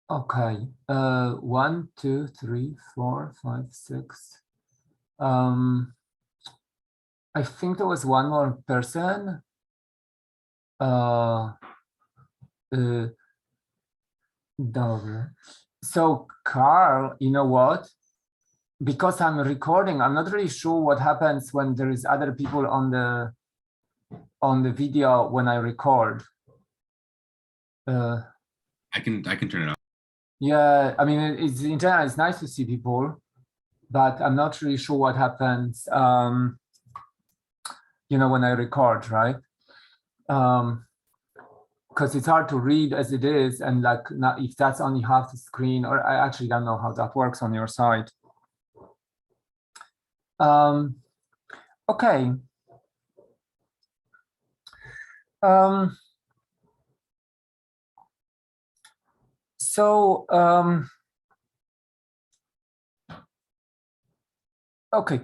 Okay. 1, 2, 3, 4, 5, 6. I think there was one more person. Dobra. So Carl, you know what? Because I'm recording, I'm not really sure what happens when there is other people on the video when I record. I can turn it off. Yeah, I mean, it's in general, it's nice to see people, but I'm not really sure what happens, you know, when I record, right? Because it's hard to read as it is, and like, not, if that's only half the screen, or I actually don't know how that works on your side. Okay. Okay.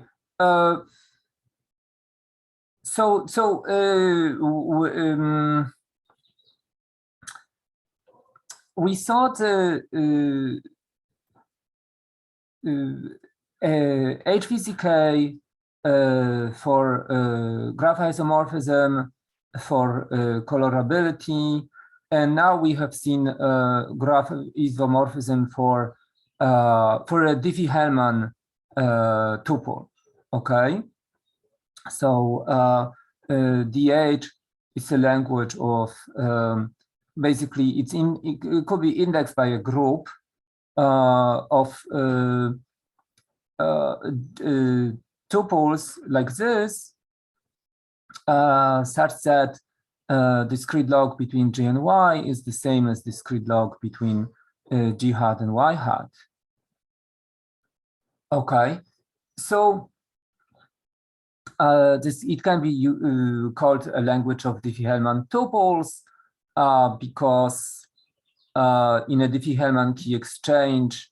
We saw the HVZK for graph isomorphism, for colorability, and now we have seen graph isomorphism for a Diffie-Hellman tuple. Okay, so DH is a language of basically it could be indexed by a group of tuples like this, such that discrete log between G and Y is the same as discrete log between G hat and Y hat. Okay, so it can be called a language of Diffie-Hellman tuples because in a Diffie-Hellman key exchange,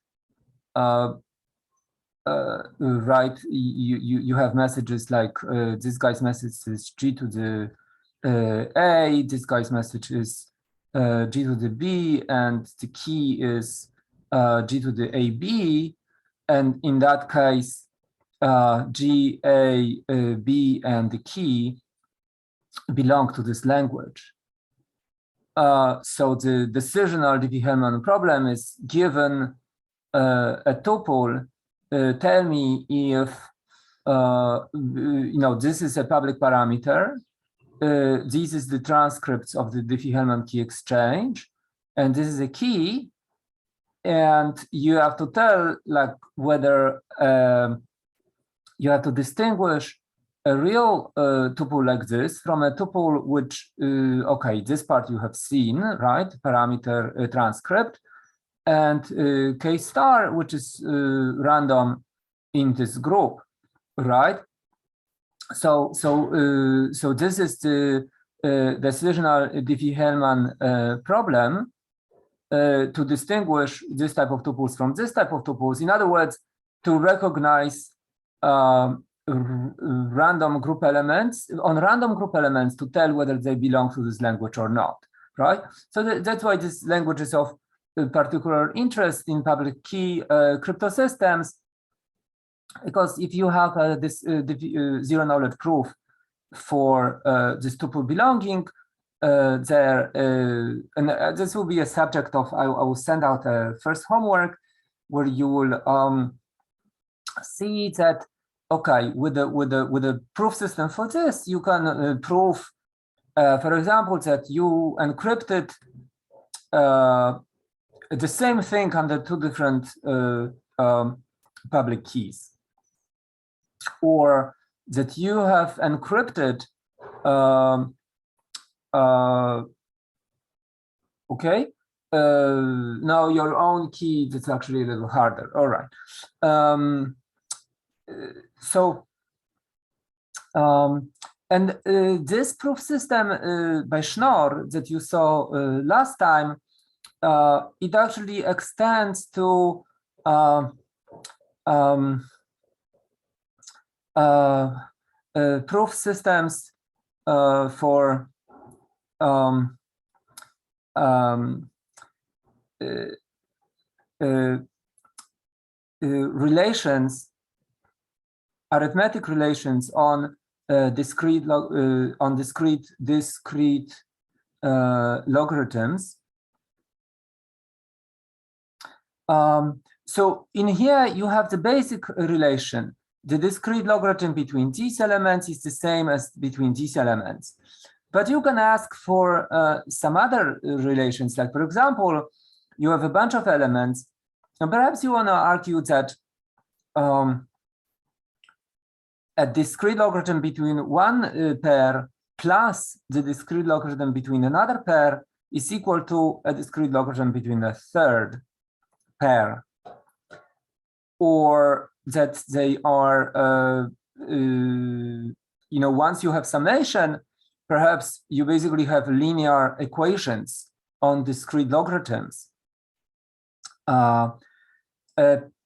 right, you have messages like this guy's message is G to the A, this guy's message is G to the B, and the key is G to the AB, and in that case, G, A, B, and the key belong to this language. So the decisional Diffie-Hellman problem is given a tuple, tell me if you know, this is a public parameter. This is the transcripts of the Diffie-Hellman key exchange, and this is a key. And you have to tell like whether you have to distinguish a real tuple like this from a tuple which, okay, this part you have seen, right? Parameter transcript, and K star, which is random in this group, right? So this is the decisional Diffie-Hellman problem to distinguish this type of tuples from this type of tuples. In other words, to recognize random group elements to tell whether they belong to this language or not, right? So that's why this language is of particular interest in public key crypto systems, because if you have this zero knowledge proof for this tuple belonging there, and this will be a subject of, I will send out a first homework where you will see that, okay, with the proof system for this, you can prove, for example, that you encrypted the same thing under two different public keys, or that you have encrypted okay, now your own key, that's actually a little harder. All right. And this proof system by Schnorr that you saw last time, it actually extends to proof systems for relations, arithmetic relations on discrete logarithms. So in here you have the basic relation. The discrete logarithm between these elements is the same as between these elements. But you can ask for some other relations, like for example, you have a bunch of elements, and perhaps you want to argue that a discrete logarithm between one pair plus the discrete logarithm between another pair is equal to a discrete logarithm between a third pair, or that they are, once you have summation, perhaps you basically have linear equations on discrete logarithms.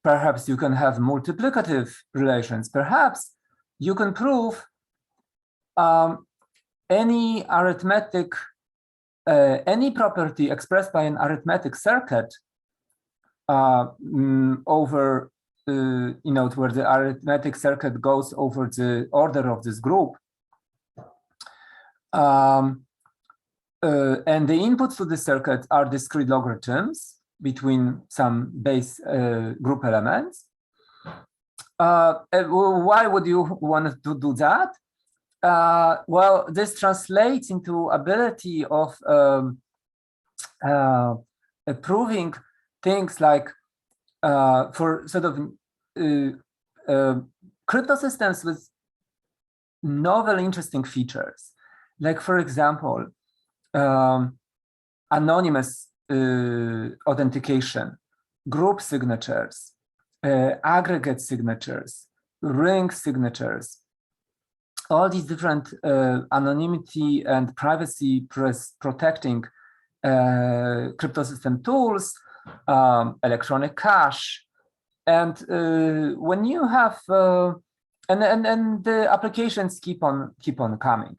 Perhaps you can have multiplicative relations. Perhaps you can prove any arithmetic, any property expressed by an arithmetic circuit over, where the arithmetic circuit goes over the order of this group. And the inputs to the circuit are discrete logarithms between some base group elements. Why would you want to do that? Well, this translates into ability of proving things like for sort of crypto systems with novel, interesting features. Like, for example, anonymous authentication, group signatures, aggregate signatures, ring signatures, all these different anonymity and privacy protecting crypto system tools, electronic cash, and when you have and the applications keep on coming.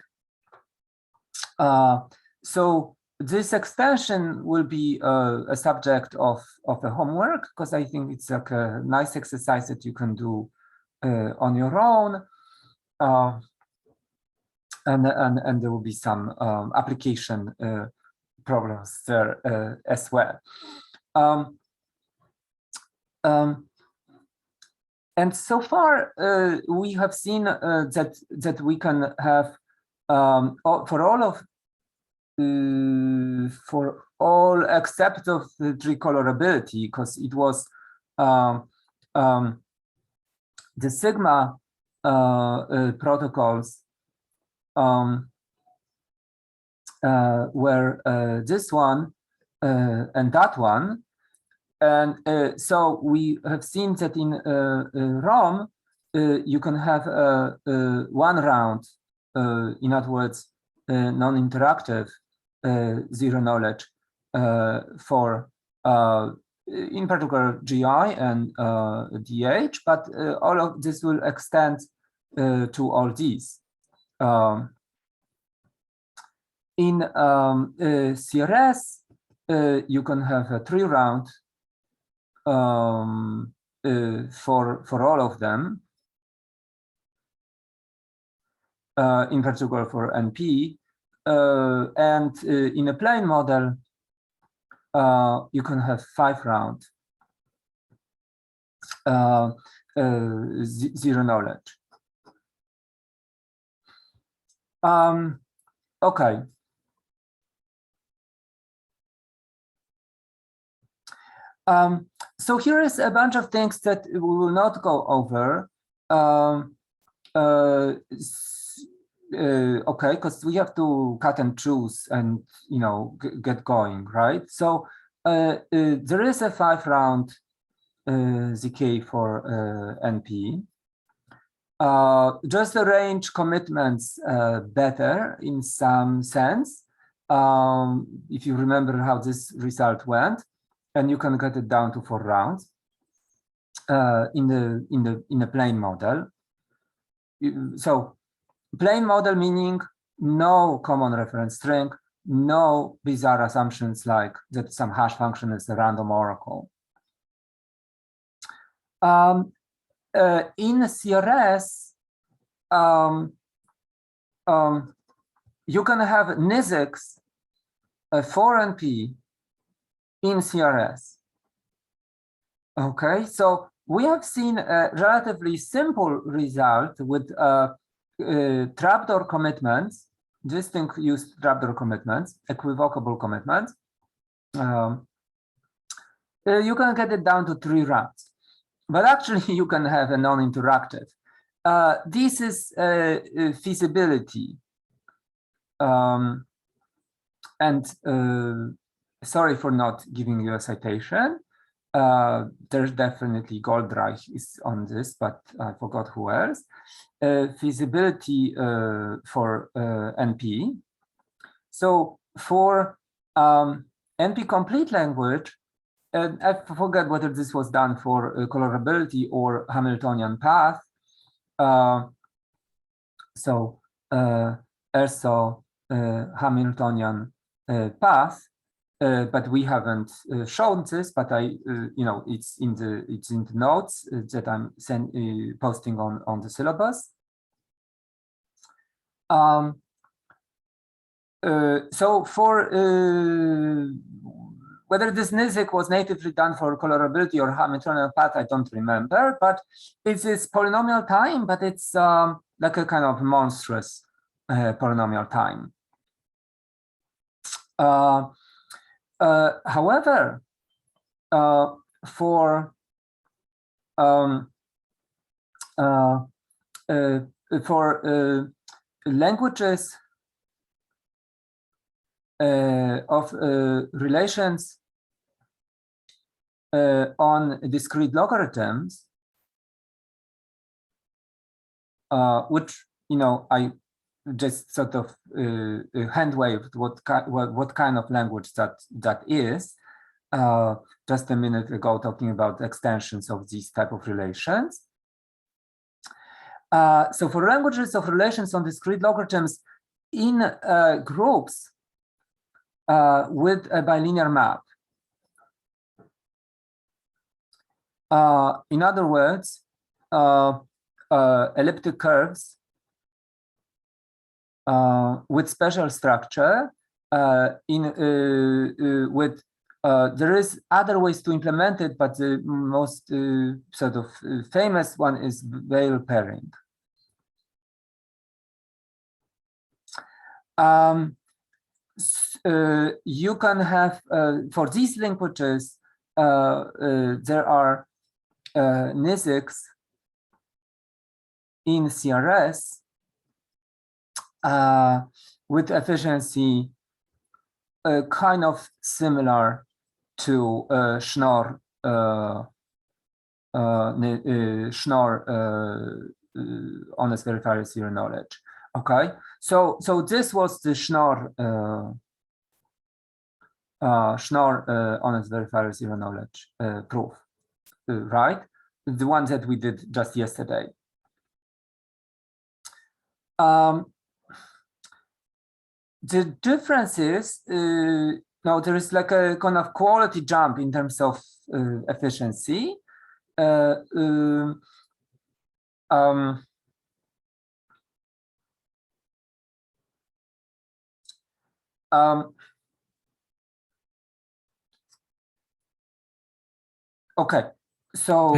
So this extension will be a subject of a homework, because I think it's like a nice exercise that you can do on your own, and there will be some application problems there as well. And so far we have seen that we can have for all except of the tricolorability, because it was the Sigma protocols were this one and that one. And so we have seen that in ROM, you can have one round, in other words, non-interactive zero knowledge for, in particular, GI and DH, but all of this will extend to all these. In CRS, you can have a 3-round for all of them, in particular for NP, and in a plane model, you can have 5-round zero knowledge. Okay. So here is a bunch of things that we will not go over. Okay, because we have to cut and choose and get going, right? So there is a 5-round ZK for NP. Just arrange commitments better in some sense, if you remember how this result went, and you can get it down to 4 rounds in the plane model. So plane model meaning no common reference string, no bizarre assumptions like that some hash function is a random oracle. In CRS, you can have NISIX for NP in CRS. Okay, so we have seen a relatively simple result with trapdoor commitments, distinct use trapdoor commitments, equivocable commitments. You can get it down to 3 rounds, but actually you can have a non-interactive. This is feasibility. Sorry for not giving you a citation. There's definitely Goldreich is on this, but I forgot who else. Feasibility for NP. So for NP complete language, I forget whether this was done for colorability or Hamiltonian path. Also Hamiltonian path, but we haven't shown this. But it's in the notes that I'm posting on the syllabus. So for whether this NISIC was natively done for colorability or Hamiltonian path, I don't remember, but it's this polynomial time, but it's like a kind of monstrous polynomial time. However, for languages of relations on discrete logarithms, which I just sort of hand waved what kind of language that is just a minute ago, talking about extensions of these type of relations. So for languages of relations on discrete logarithms in groups with a bilinear map. In other words, elliptic curves with special structure. There is other ways to implement it, but the most sort of famous one is Weyl pairing. You can have for these languages there are NISICs in CRS with efficiency kind of similar to Schnorr honest verifier zero knowledge. Okay, so this was the Schnorr honest verifier zero knowledge proof, right? The one that we did just yesterday. The difference is now there is like a kind of quality jump in terms of efficiency. Okay, so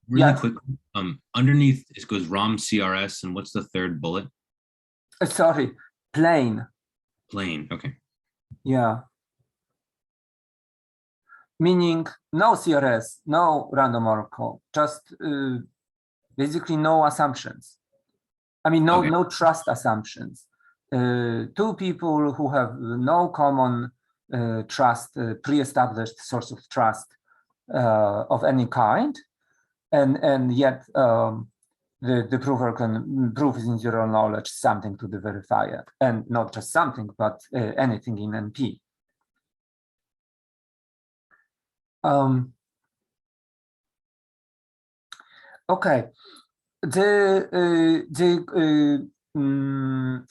really quick. Underneath it goes ROM CRS, and what's the third bullet? Sorry, plain. Plain. Okay. Yeah. Meaning no CRS, no random oracle, just basically no assumptions. I mean, no trust assumptions. Two people who have no common trust, pre-established source of trust of any kind, and yet the prover can prove in zero knowledge something to the verifier, and not just something, but anything in NP. Okay,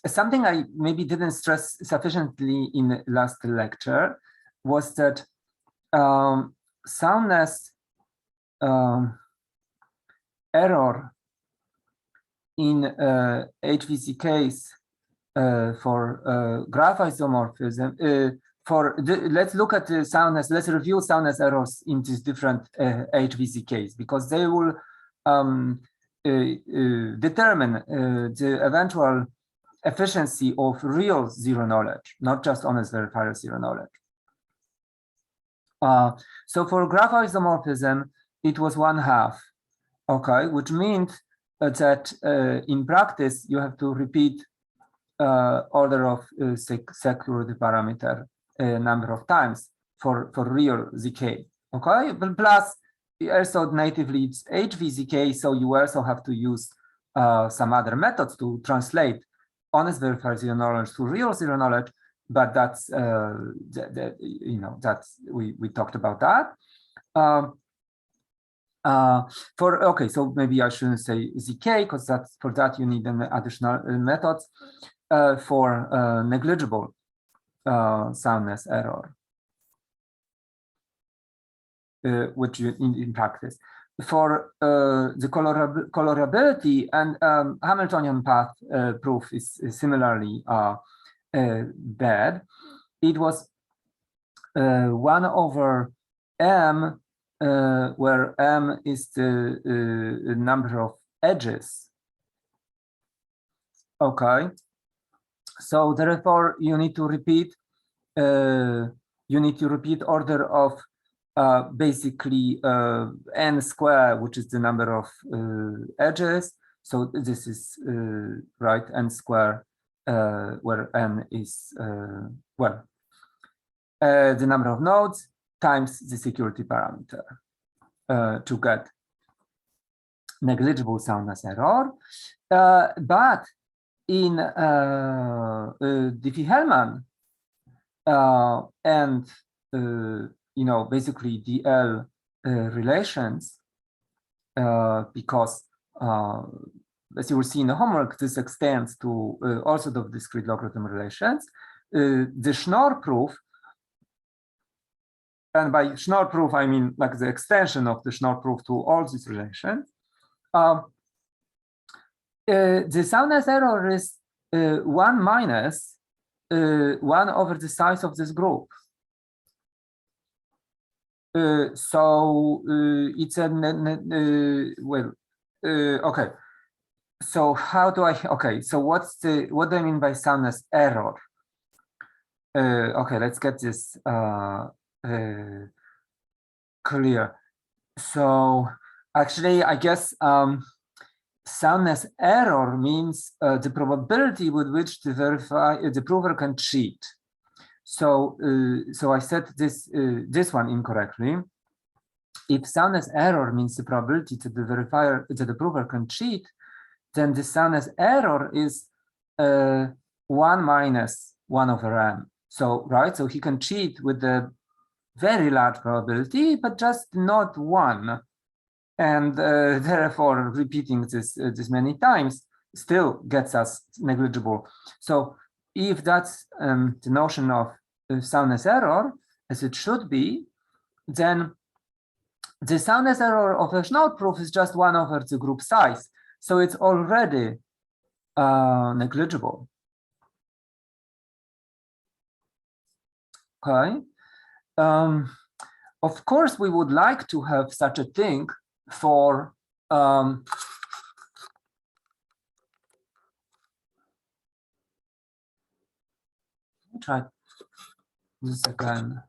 something I maybe didn't stress sufficiently in the last lecture was that soundness error in HVZKs for graph isomorphism. Let's look at the soundness. Let's review soundness errors in these different HVZKs, because they will determine the eventual efficiency of real zero knowledge, not just honest verifier zero knowledge. So for graph isomorphism, it was 1/2, okay, which means that in practice you have to repeat order of security parameter number of times for real ZK, okay? But plus also natively it's HVZK, so you also have to use some other methods to translate honest verifier zero knowledge to real zero knowledge, but that's you know, that's we talked about that. Okay, so maybe I shouldn't say ZK, because that's for that you need an additional methods for negligible soundness error, which you in practice. For the colorability and Hamiltonian path proof is similarly bad. It was 1/m, where m is the number of edges. Okay, so therefore you need to repeat. Order of basically n square, which is the number of edges. So this is right, n square, where n is well the number of nodes times the security parameter to get negligible soundness error. But in Diffie-Hellman and you know, basically DL relations, because as you will see in the homework, this extends to all sorts of discrete logarithm relations. The Schnorr proof, and by Schnorr proof I mean like the extension of the Schnorr proof to all these relations. The soundness error is 1 minus 1 over the size of this group. So it's a okay. So how do I? Okay. So what do I mean by soundness error? Okay, let's get this clear. So actually, I guess soundness error means the probability with which the prover can cheat. So so I said this one incorrectly. If soundness error means the probability that the prover can cheat, then the soundness error is 1 minus 1/m. So right, so he can cheat with the very large probability, but just not 1. And therefore, repeating this many times still gets us negligible. So if that's the notion of soundness error, as it should be, then the soundness error of a Schnorr proof is just 1 over the group size. So it's already negligible. Okay. Of course, we would like to have such a thing for try this again.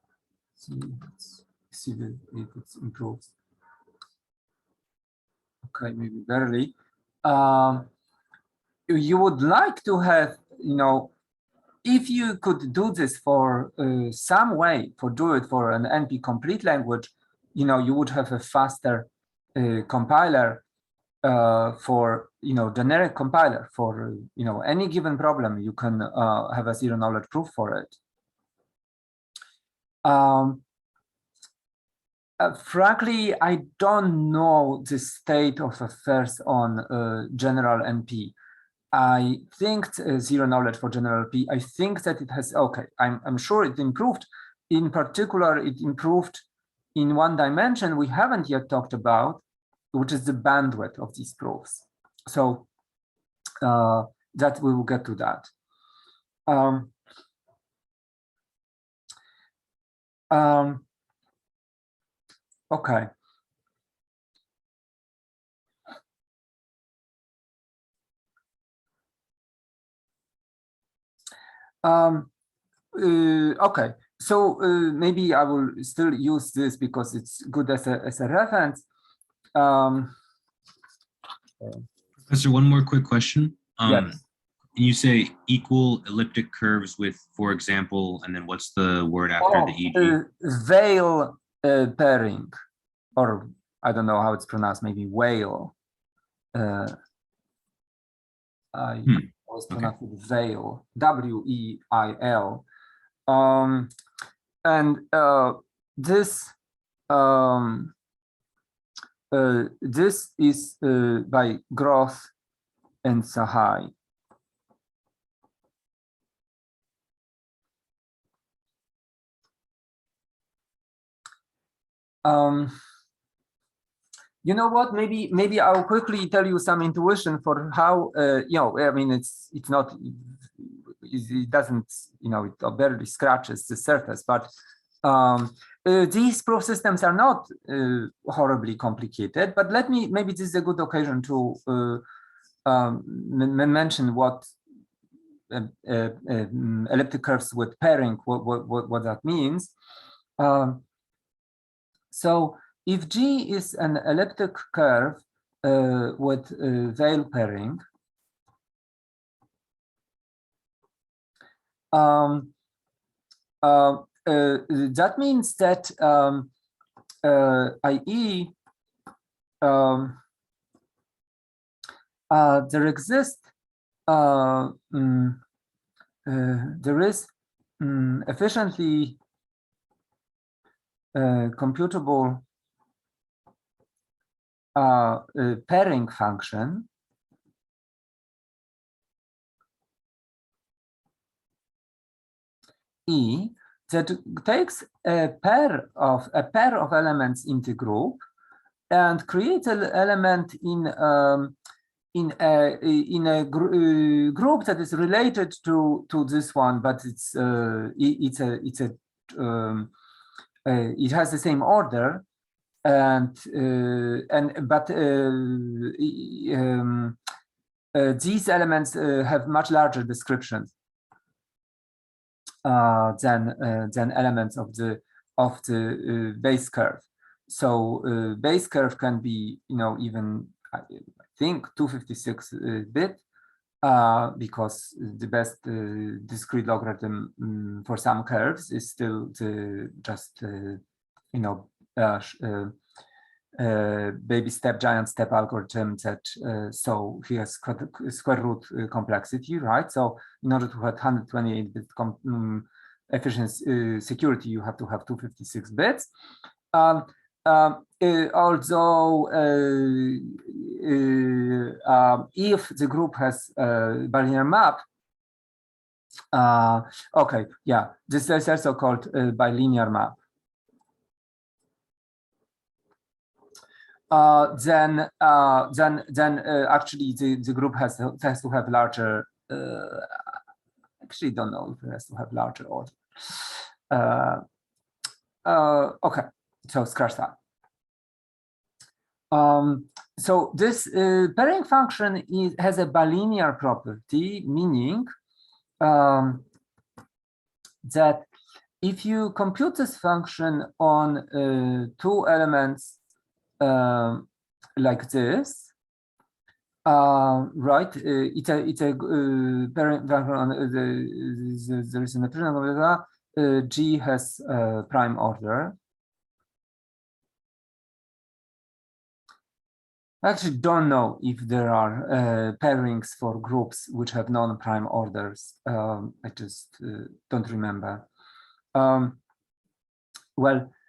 See if it improves. Okay, maybe barely. You would like to have, you know, if you could do this for some way, do it for an NP complete language, you know, you would have a faster compiler for, you know, generic compiler for, you know, any given problem. You can have a zero knowledge proof for it. Frankly, I don't know the state of affairs on general NP. I think zero knowledge for general P. I think that it has, okay, I'm sure it improved. In particular, it improved in one dimension we haven't yet talked about, which is the bandwidth of these proofs. So that we will get to that. Okay. Okay, so maybe I will still use this because it's good as a reference. Professor, one more quick question. Yes. You say equal elliptic curves with, for example, and then what's the word after the e.g.? Veil pairing, or I don't know how it's pronounced, maybe whale. I always pronounce it veil, W-E-I-L. And this this is by Groth and Sahai. You know what? Maybe I'll quickly tell you some intuition for how you know. I mean, it's not. It doesn't. You know, it barely scratches the surface. But these proof systems are not horribly complicated. But let me. Maybe this is a good occasion to mention what elliptic curves with pairing. What that means. So if G is an elliptic curve with veil pairing, that means that i.e. There exists there is efficiently computable pairing function E that takes a pair of elements in the group and creates an element in a group that is related to this one, but it has the same order, and these elements have much larger descriptions than elements of the base curve. So base curve can be, you know, even I think 256 bit because the best discrete logarithm for some curves is still just you know baby step, giant step algorithm that so here square root complexity, right? So in order to have 128-bit efficiency security, you have to have 256 bits. Although if the group has a bilinear map, okay, yeah, this is also called bilinear map. Then actually the group has to have larger. Actually, don't know if it has to have larger order. Okay, so scratch that. So this pairing function has a bilinear property, meaning that if you compute this function on two elements like this, right? It's a pairing function. There is an operator. G has prime order. I actually don't know if there are pairings for groups which have non-prime orders. I just don't remember. Well,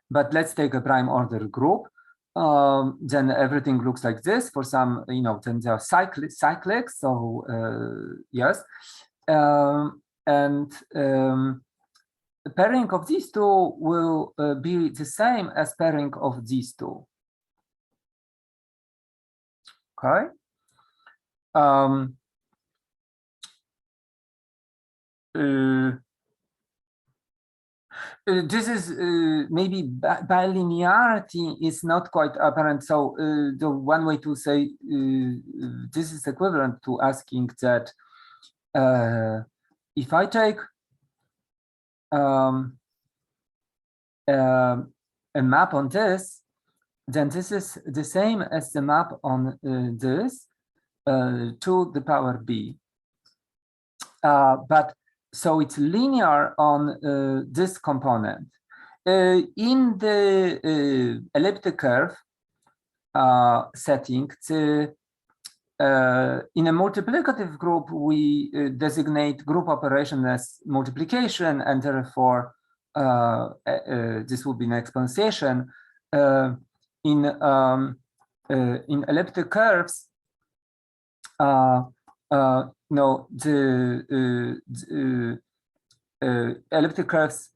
but let's take a prime order group. Then everything looks like this. For some, you know, then they are cyclic. So yes, and the pairing of these two will be the same as pairing of these two. Okay. This is maybe bilinearity is not quite apparent. So the one way to say this is equivalent to asking that if I take a map on this, then this is the same as the map on this to the power b. But so it's linear on this component. In the elliptic curve setting, in a multiplicative group, we designate group operation as multiplication, and therefore this will be an exponentiation. In elliptic curves, no, the elliptic curves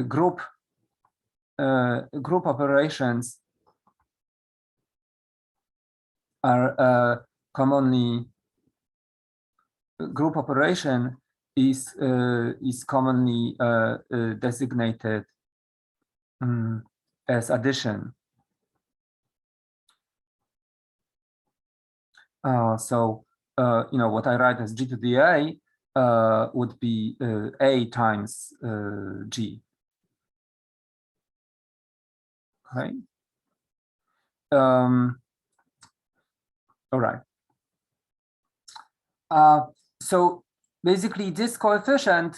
group operations are commonly group operation is commonly designated as addition. So you know, what I write as g to the a would be a times g. Okay. All right. So basically, this coefficient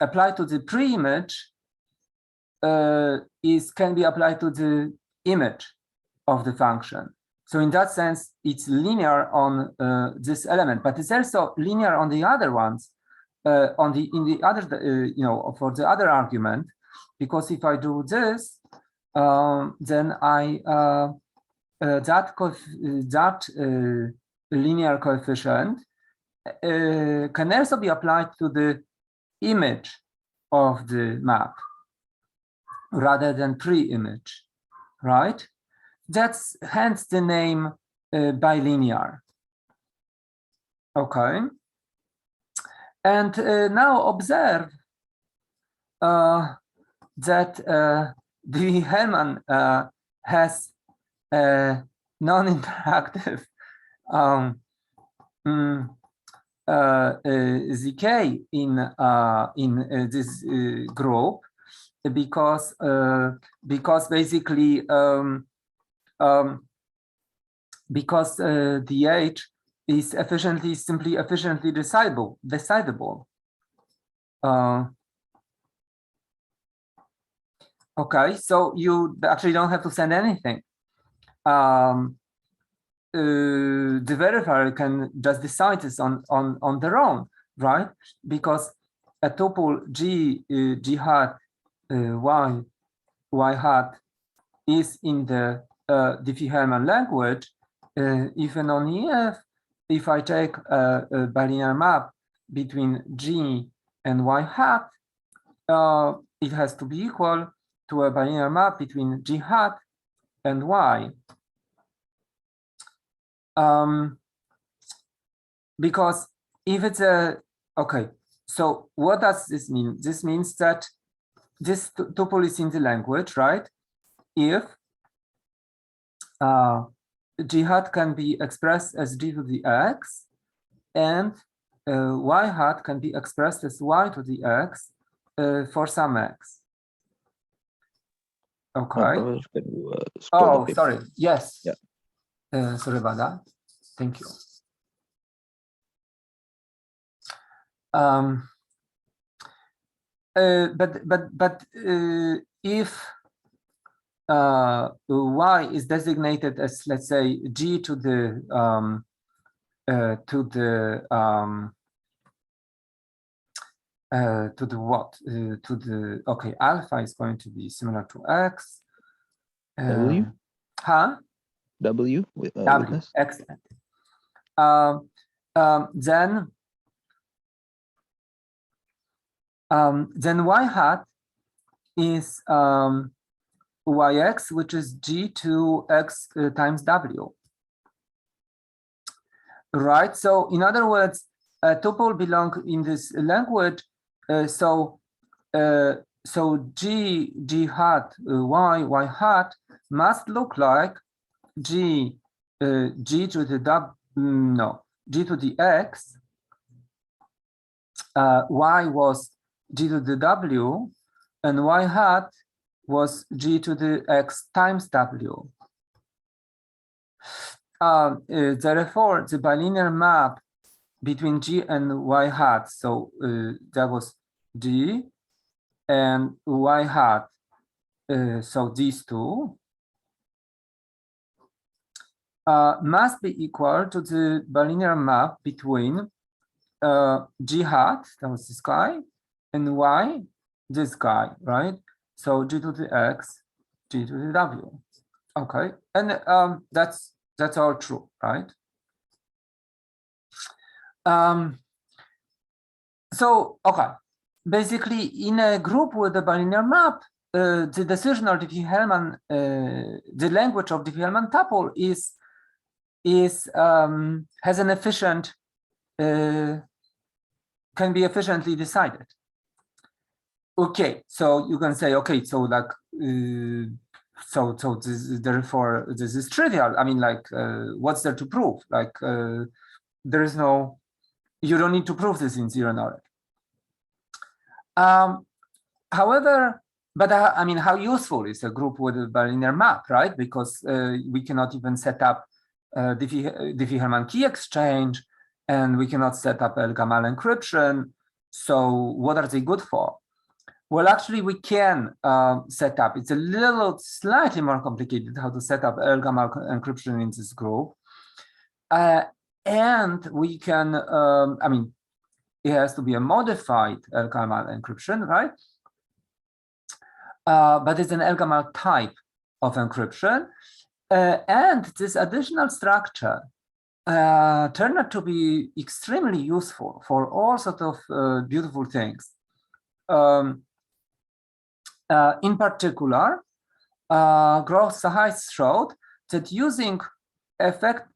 applied to the pre-image can be applied to the image of the function. So in that sense, it's linear on this element, but it's also linear on the other ones, in the other, you know, for the other argument, because if I do this, then that linear coefficient can also be applied to the image of the map rather than pre-image, right? That's hence the name bilinear. Okay. And now observe that Diffie-Hellman has a non-interactive ZK in this group because basically because the H is simply efficiently decidable. Okay, so you actually don't have to send anything. The verifier can just decide this on their own, right? Because a tuple g hat y hat is in the Diffie-Hellman language, if and only if I take a bilinear map between g and y hat, it has to be equal to a bilinear map between g hat and y. Because if it's okay, so what does this mean? This means that this tuple is in the language, right? If g hat can be expressed as g to the x, and y hat can be expressed as y to the x for some x. Okay. Oh, sorry. Yes. Yeah. Sorry about that. Thank you. But if y is designated as, let's say, g to the okay, alpha is going to be similar to x. W? Huh? W? W, excellent. Then y hat is yx, which is g to x times w. right? So in other words, a tuple belong in this language. So G hat Y hat must look like G to the G to the X. Y was G to the W, and Y hat was G to the X times W. Therefore, the bilinear map between G and Y hat, so that was G and Y hat, so these two, must be equal to the bilinear map between G hat, that was this guy, and Y, this guy, right? So G to the X, G to the W. Okay, and that's all true, right? So, okay, basically in a group with a bilinear map, the decisional Diffie-Hellman, the language of Diffie-Hellman tuple has an efficient, can be efficiently decided. Okay, so you can say, okay, so like, so this, therefore this is trivial. I mean, like, what's there to prove? Like, there is no, you don't need to prove this in zero knowledge. However, but I mean, how useful is a group with a bilinear map, right? Because we cannot even set up Diffie-Hellman key exchange, and we cannot set up El-Gamal encryption. So what are they good for? Well, actually, we can set up. It's a little slightly more complicated how to set up El-Gamal encryption in this group. And we can, I mean, it has to be a modified El-Gamal encryption, right? But it's an El-Gamal type of encryption. And this additional structure turned out to be extremely useful for all sorts of beautiful things. In particular, Groth-Sahai showed that using effect,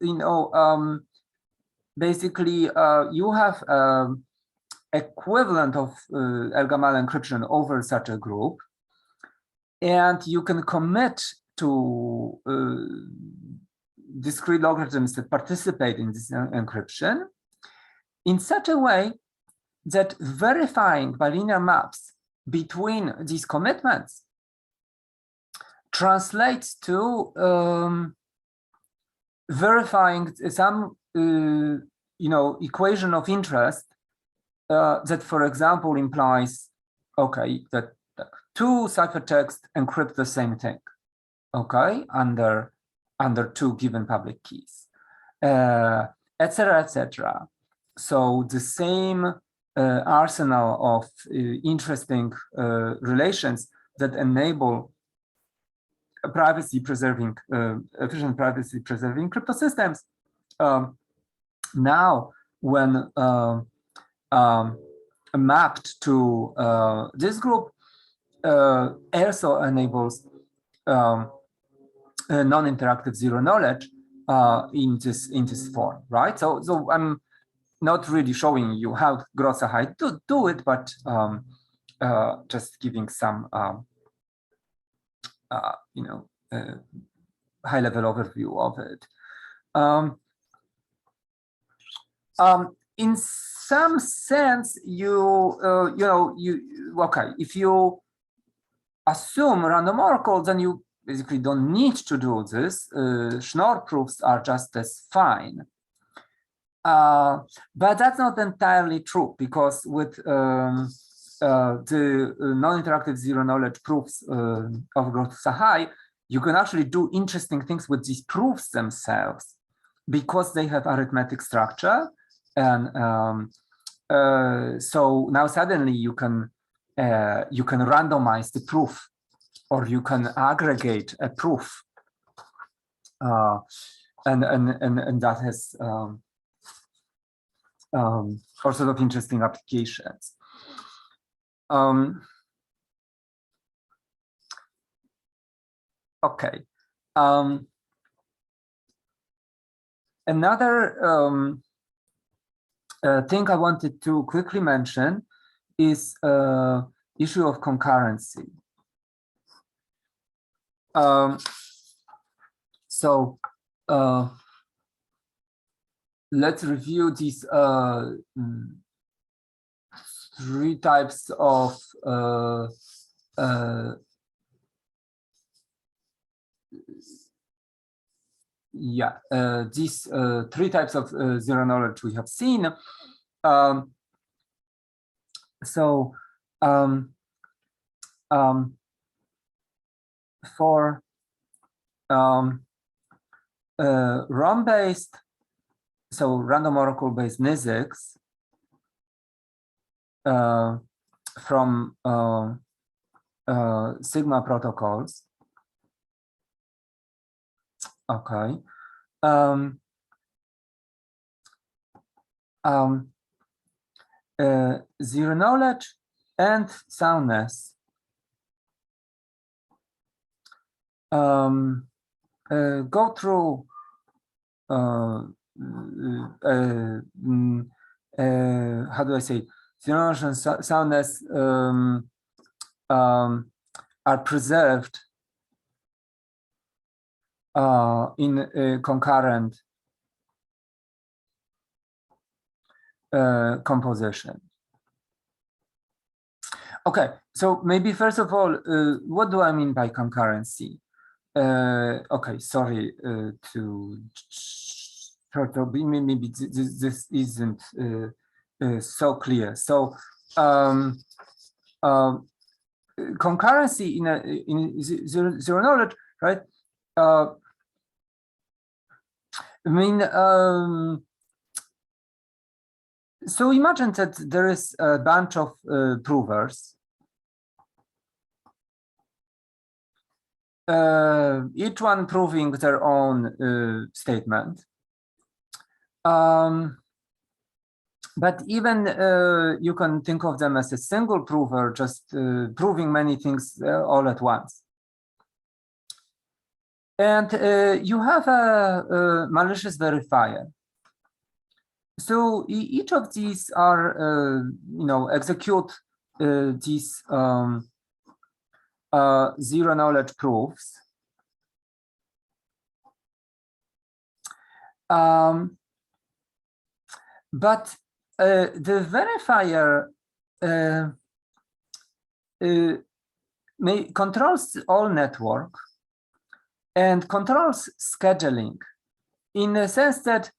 basically you have equivalent of El-Gamal encryption over such a group, and you can commit to discrete logarithms that participate in this encryption in such a way that verifying bilinear maps between these commitments translates to verifying some equation of interest that, for example, implies, okay, that two ciphertexts encrypt the same thing, okay, under two given public keys, etc., etc. So the same arsenal of interesting relations that enable privacy-preserving, efficient privacy-preserving crypto systems. Now, when mapped to this group, also enables non-interactive zero knowledge in this form, right? So I'm not really showing you how Groth-Sahai to do it, but just giving some high-level overview of it. In some sense, okay, if you assume random oracle, then you basically don't need to do this. Schnorr proofs are just as fine. But that's not entirely true, because with the non-interactive zero knowledge proofs of Groth-Sahai, you can actually do interesting things with these proofs themselves, because they have arithmetic structure. And so now suddenly you can randomize the proof, or you can aggregate a proof, and that has all sorts of interesting applications. Okay. Another thing I wanted to quickly mention is issue of concurrency. So let's review these three types of these three types of zero knowledge we have seen. For ROM-based, so random oracle-based NISICs from Sigma protocols. Okay. Zero knowledge and soundness go through how do I say, zero knowledge and soundness are preserved in concurrent composition. Okay, so maybe first of all, what do I mean by concurrency? Okay, sorry to maybe this isn't so clear. So concurrency in zero knowledge, right? I mean, so imagine that there is a bunch of provers. Each one proving their own statement. But even you can think of them as a single prover, just proving many things all at once. And you have a malicious verifier. So each of these are, execute these zero knowledge proofs. But the verifier controls all network and controls scheduling in the sense that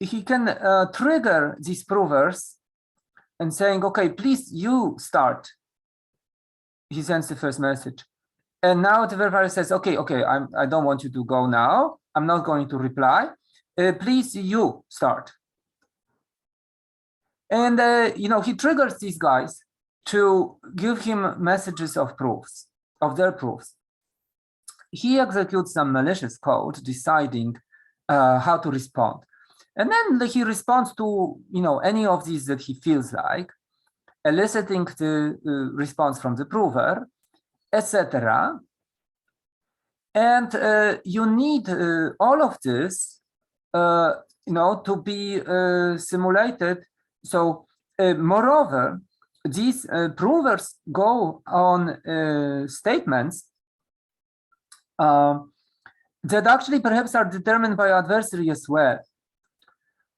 he can trigger these provers and saying, okay, please, you start. He sends the first message. And now the verifier says, okay, I don't want you to go now. I'm not going to reply. Please, you start. And, he triggers these guys to give him messages of proofs, of their proofs. He executes some malicious code deciding how to respond. And then he responds to, any of these that he feels like, eliciting the response from the prover, etc. And you need all of this, to be simulated. So, moreover, these provers go on statements that actually perhaps are determined by adversary as well.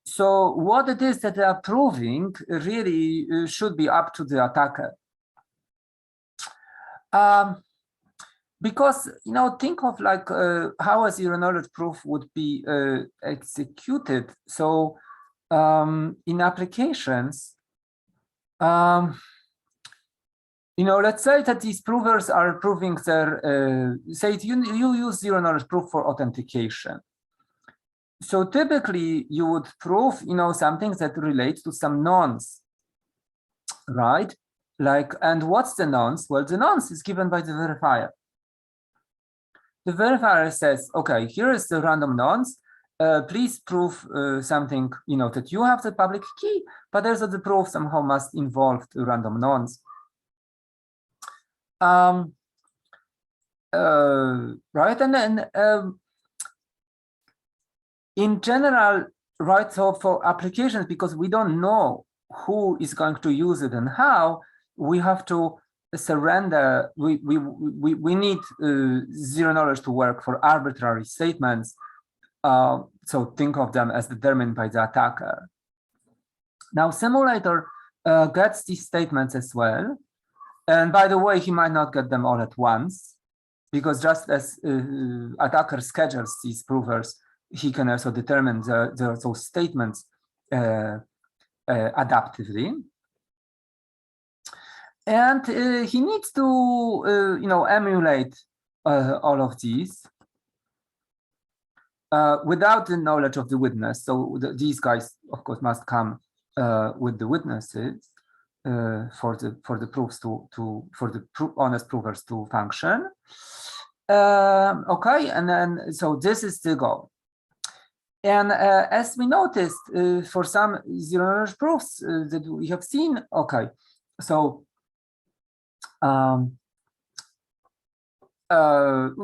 So what it is that they are proving really should be up to the attacker. Because, think of like how a zero knowledge proof would be executed. So in applications, let's say that these provers are proving their, say you use zero knowledge proof for authentication. So typically you would prove, something that relates to some nonce, right? Like, and what's the nonce? Well, the nonce is given by the verifier. The verifier says, okay, here is the random nonce. Please prove something, that you have the public key, but also the proof somehow must involve the random nonce. Right, and then in general, right? So for applications, because we don't know who is going to use it and how, we have to surrender. We need zero knowledge to work for arbitrary statements. So think of them as determined by the attacker. Now, simulator gets these statements as well. And by the way, he might not get them all at once, because just as attacker schedules these provers, he can also determine those statements adaptively. And he needs to, emulate all of these without the knowledge of the witness. So these guys, of course, must come with the witnesses for the proofs honest provers to function. Okay, and then so this is the goal. And as we noticed for some zero knowledge proofs that we have seen, okay, so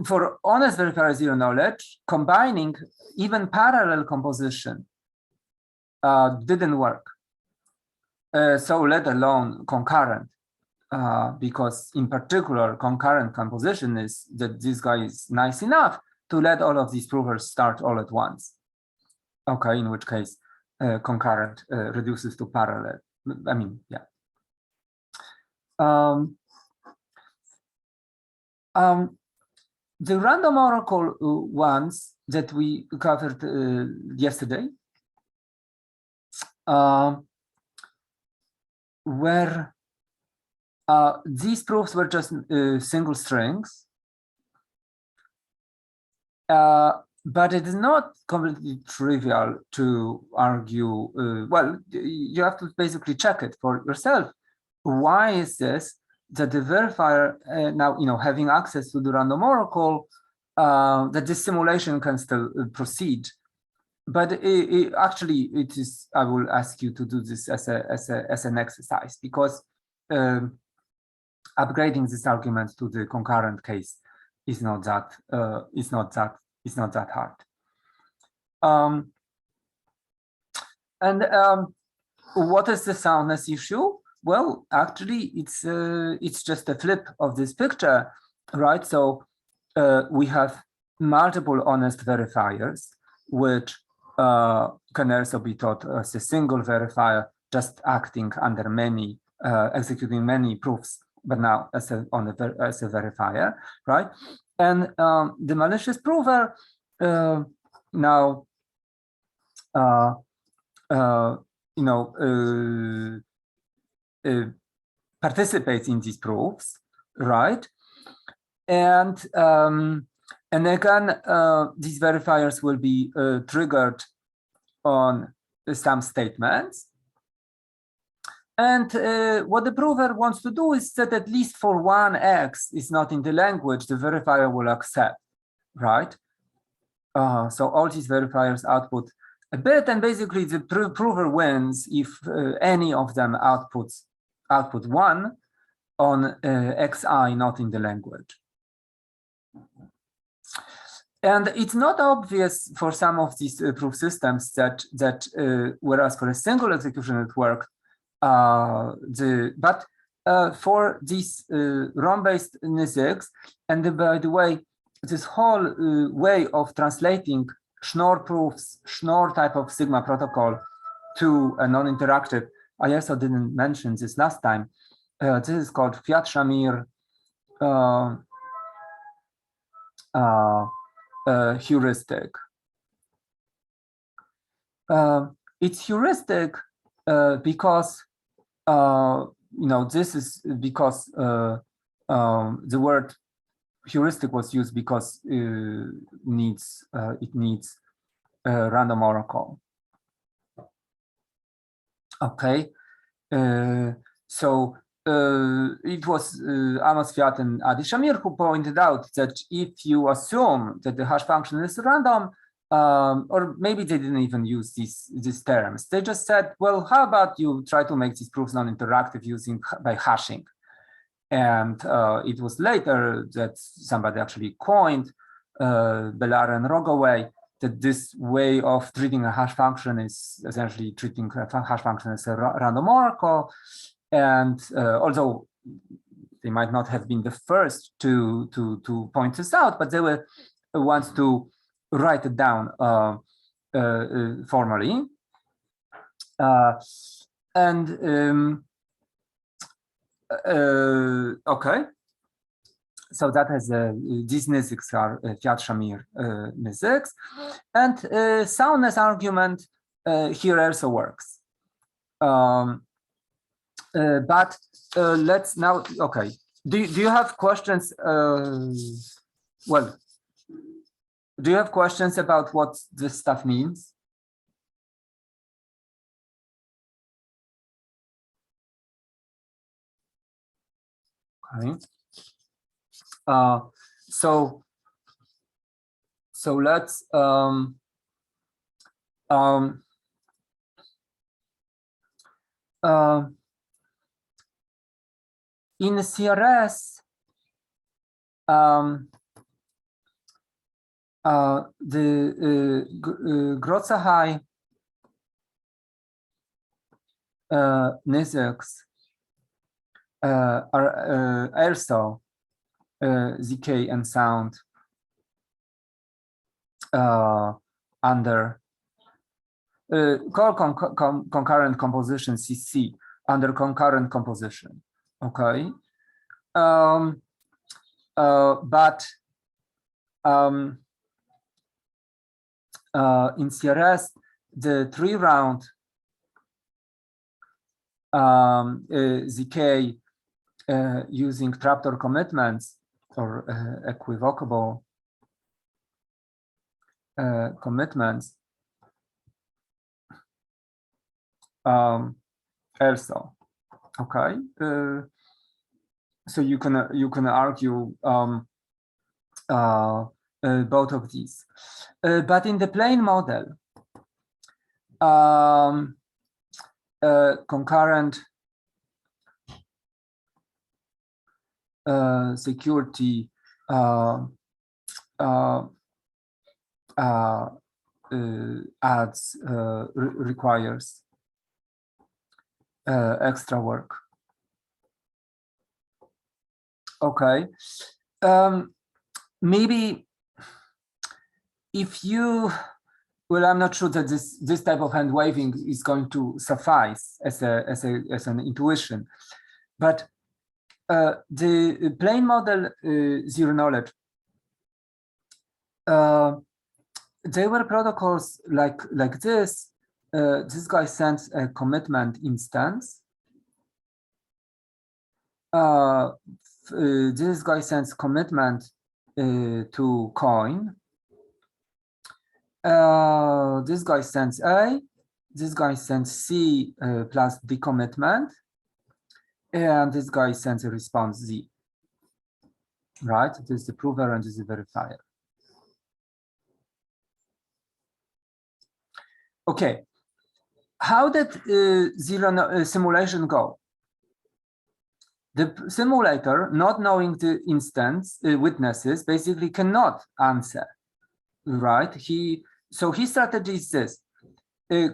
for honest verifier zero knowledge, combining even parallel composition didn't work. So let alone concurrent, because in particular, concurrent composition is that this guy is nice enough to let all of these provers start all at once. Okay, in which case concurrent reduces to parallel. I mean, yeah. The random oracle ones that we covered yesterday where these proofs were just single strings, but it is not completely trivial to argue. Well, you have to basically check it for yourself. Why is this that the verifier now, having access to the random oracle, that this simulation can still proceed? But actually, it is. I will ask you to do this as an exercise, because upgrading this argument to the concurrent case is not that hard. What is the soundness issue? Well, actually, it's just a flip of this picture, right? So we have multiple honest verifiers, which can also be thought as a single verifier, just acting under many, executing many proofs, but now as a verifier, right? And the malicious prover now, participates in these proofs, right? And again, these verifiers will be triggered on some statements. And what the prover wants to do is that at least for one X is not in the language, the verifier will accept, right? So all these verifiers output a bit, and basically the prover wins if any of them output one on XI not in the language. And it's not obvious for some of these proof systems that whereas for a single execution it worked, but for these ROM-based NISIGs, and by the way, this whole way of translating Schnorr proofs, Schnorr type of Sigma protocol to a non-interactive, I also didn't mention this last time. This is called Fiat-Shamir heuristic. It's heuristic because this is because the word heuristic was used because it needs random oracle. Okay, so it was Amos Fiat and Adi Shamir who pointed out that if you assume that the hash function is random, or maybe they didn't even use these terms, they just said, well, how about you try to make these proofs non-interactive by hashing? And it was later that somebody actually coined, Belar and Rogoway, that this way of treating a hash function is essentially treating a hash function as a random oracle. And although they might not have been the first to point this out, but they were the ones to write it down formally. Okay, so that has these NISICs are Fiat-Shamir NISICs, and soundness argument here also works. But let's now, okay, do you have questions? Well, do you have questions about what this stuff means? Okay. So let's in CRS, the Grotza-High NISICs are also ZK and sound under concurrent composition CC under concurrent composition. Okay, but in CRS, the 3-round ZK using trapdoor commitments or equivocable commitments also. Okay, so you can argue both of these, but in the plain model, concurrent security requires extra work. Okay, maybe if you, well, I'm not sure that this type of hand waving is going to suffice as an intuition, but the plain model zero knowledge, there were protocols like this. This guy sends a commitment instance. This guy sends commitment to coin. This guy sends A. This guy sends C plus the commitment. And this guy sends a response Z. Right? This is the prover and this is the verifier. Okay. How did simulation go? The simulator, not knowing the instance witnesses, basically cannot answer, right? So his strategy is this: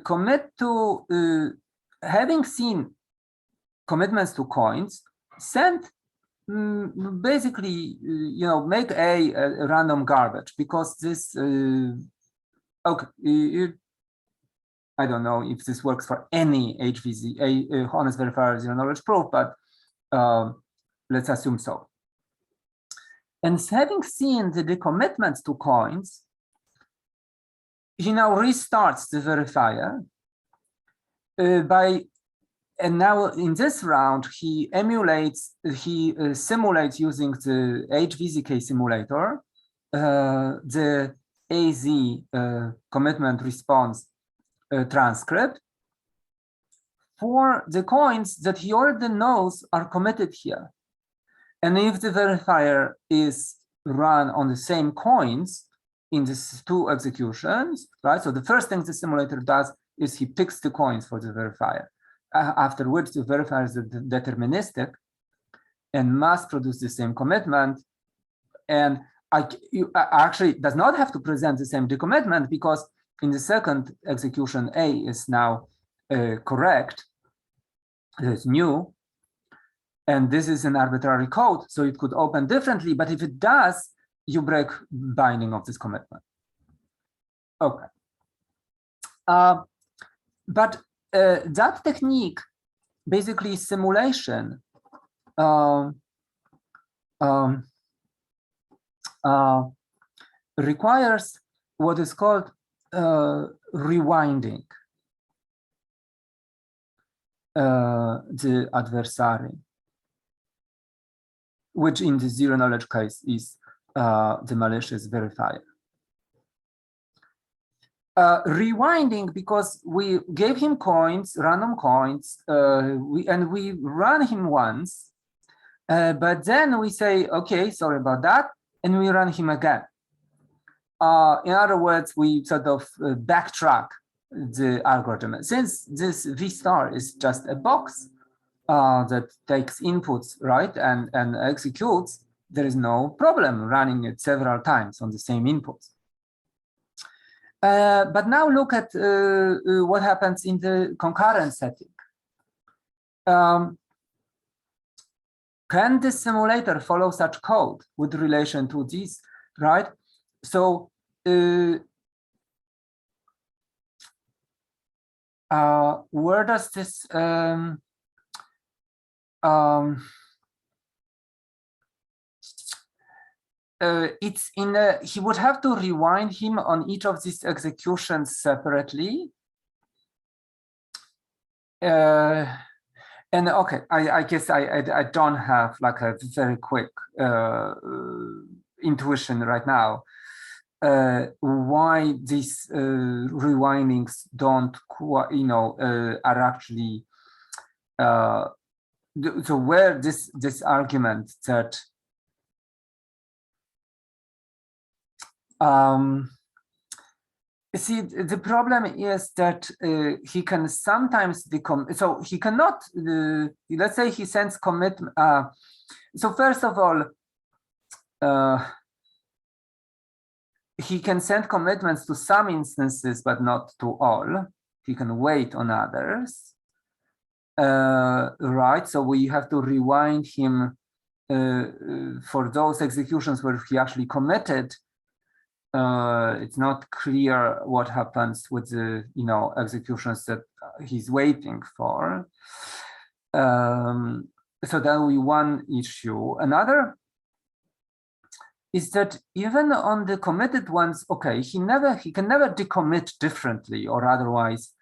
commit to having seen commitments to coins, send basically, make a random garbage, because this. Okay, I don't know if this works for any HVZ, honest verifier zero knowledge proof, but let's assume so. And having seen the decommitments to coins, he now restarts the verifier and now in this round, he simulates using the HVZK simulator, the AZ commitment response transcript for the coins that he already knows are committed here. And if the verifier is run on the same coins in these two executions, right? So the first thing the simulator does is he picks the coins for the verifier, after which the verifier is deterministic and must produce the same commitment. And actually does not have to present the same decommitment, because in the second execution, A is now correct. It's new. And this is an arbitrary code, so it could open differently. But if it does, you break binding of this commitment. Okay. But that technique, basically simulation, requires what is called rewinding the adversary, which in the zero knowledge case is the malicious verifier. Rewinding, because we gave him coins, random coins, and we run him once, but then we say, okay, sorry about that, and we run him again. In other words, we sort of backtrack the algorithm. Since this V star is just a box that takes inputs, right, and executes, there is no problem running it several times on the same inputs. But now look at what happens in the concurrent setting. Can the simulator follow such code with relation to this, right? So where does this it's in a, he would have to rewind him on each of these executions separately. And okay, I guess I don't have like a very quick intuition right now why these rewindings don't, you know, are actually so where this argument that see, the problem is that he can sometimes so he cannot, let's say he sends commit. So first of all, he can send commitments to some instances, but not to all. He can wait on others. Right, so we have to rewind him for those executions where he actually committed. It's not clear what happens with the, you know, executions that he's waiting for. So that will be one issue. Another is that even on the committed ones, okay, he can never decommit differently, or otherwise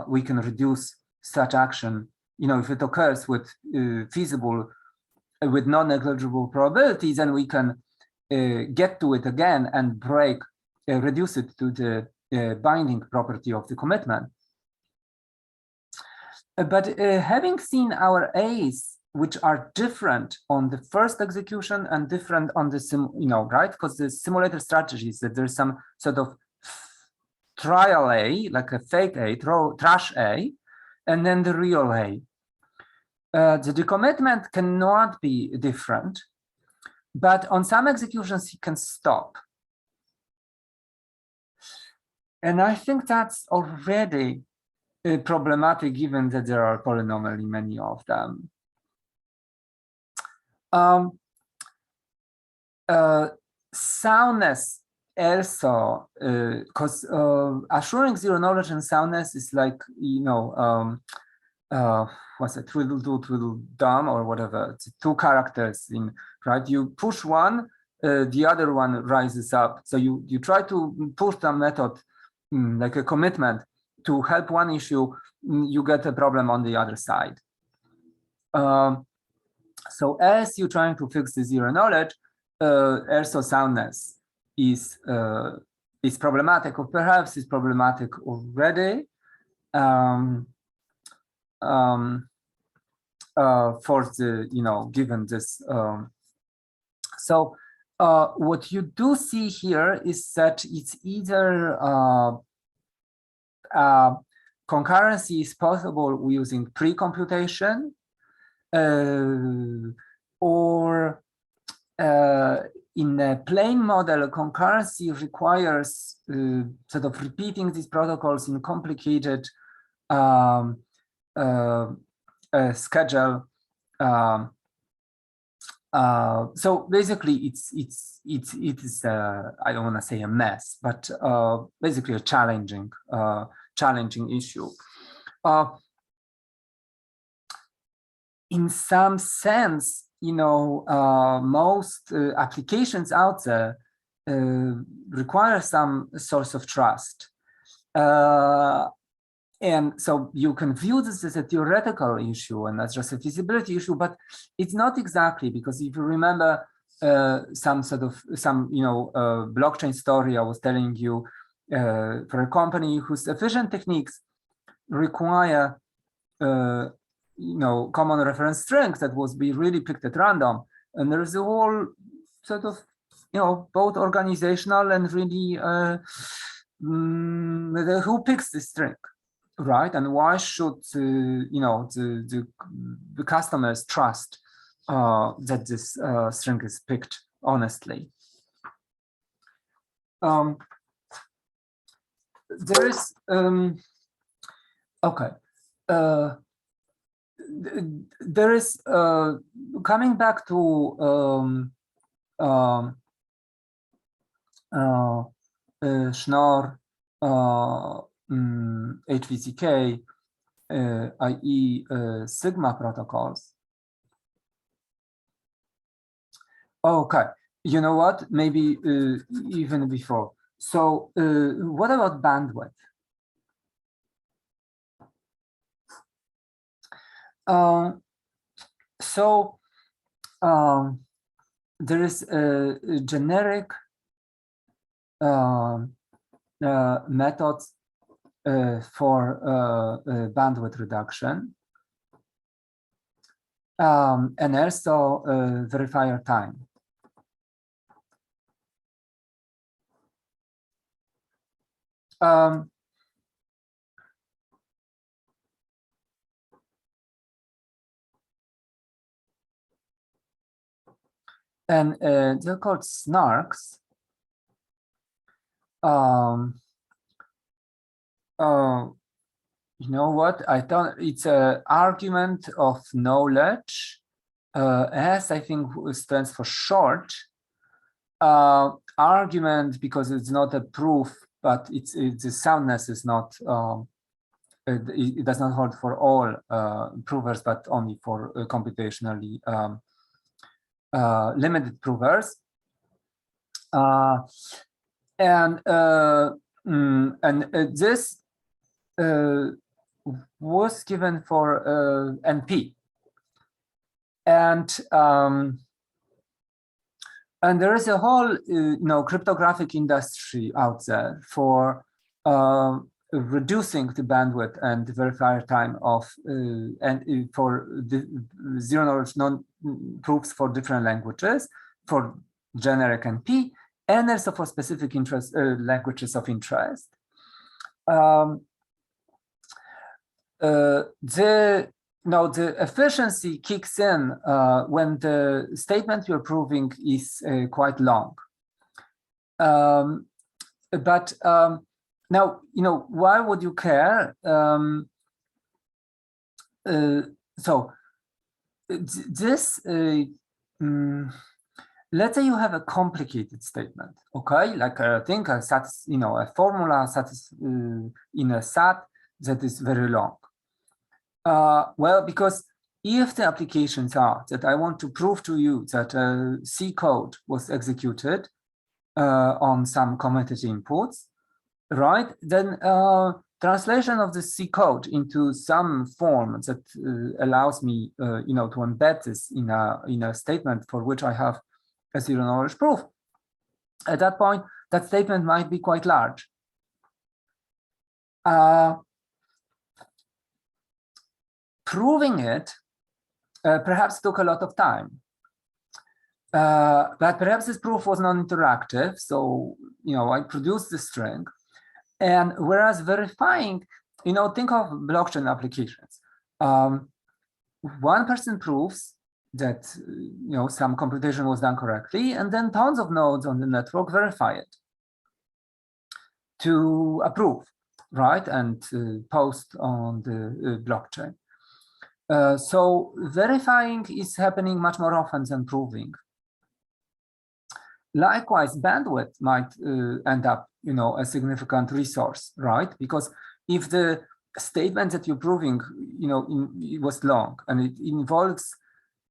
we can reduce such action. You know, if it occurs with feasible, with non-negligible probabilities, then we can get to it again and break, reduce it to the binding property of the commitment. But having seen our A's, which are different on the first execution and different on the you know, right? Because the simulator strategy is that there's some sort of trial A, like a fake A, trash A, and then the real A. The decommitment cannot be different. But on some executions, he can stop. And I think that's already problematic, given that there are polynomially many of them. Soundness also, because assuring zero knowledge and soundness is like, you know, what's it, twiddle do, twiddle dumb, or whatever. It's two characters in, right? You push one, the other one rises up. So you try to push the method like a commitment to help one issue, you get a problem on the other side. So as you're trying to fix the zero knowledge, also soundness is problematic, or perhaps is problematic already. For the, you know, given this. So what you do see here is that it's either concurrency is possible using pre-computation, or in a plain model, concurrency requires sort of repeating these protocols in complicated schedule. So basically, it is I don't want to say a mess, but basically a challenging issue. In some sense, most applications out there require some source of trust. And so you can view this as a theoretical issue and as just a feasibility issue, but it's not exactly, because if you remember some blockchain story I was telling you for a company whose efficient techniques require common reference strings that was really picked at random, and there is a whole sort of both organizational and really who picks this string, right? And why should the customers trust that this string is picked honestly? There is okay. There is coming back to Schnorr HVZK, i.e. Sigma protocols. Okay, you know what? Maybe even before. So what about bandwidth? There is a generic methods for bandwidth reduction, and also verifier time. And they're called snarks. You know what? I thought it's an argument of knowledge. S, I think, stands for short. Argument, because it's not a proof, but the soundness is not. It does not hold for all provers, but only for computationally limited provers. This was given for NP, and there is a whole cryptographic industry out there for reducing the bandwidth and verifier time of and for the zero knowledge non-proofs for different languages, for generic NP, and also for specific interest languages of interest. The efficiency kicks in when the statement you're proving is quite long. But now, why would you care? This, let's say you have a complicated statement, okay? Like I think a formula in a SAT that is very long. Well, because if the applications are that I want to prove to you that C code was executed on some committed inputs, right? Then translation of the C code into some form that allows me, to embed this in a statement for which I have a zero knowledge proof. At that point, that statement might be quite large. Proving it perhaps took a lot of time. But perhaps this proof was non-interactive. So, I produced the string. And whereas verifying, think of blockchain applications. One person proves that some computation was done correctly, and then tons of nodes on the network verify it to approve, right, and post on the blockchain. So verifying is happening much more often than proving. Likewise, bandwidth might end up, a significant resource, right? Because if the statement that you're proving, it was long and it involves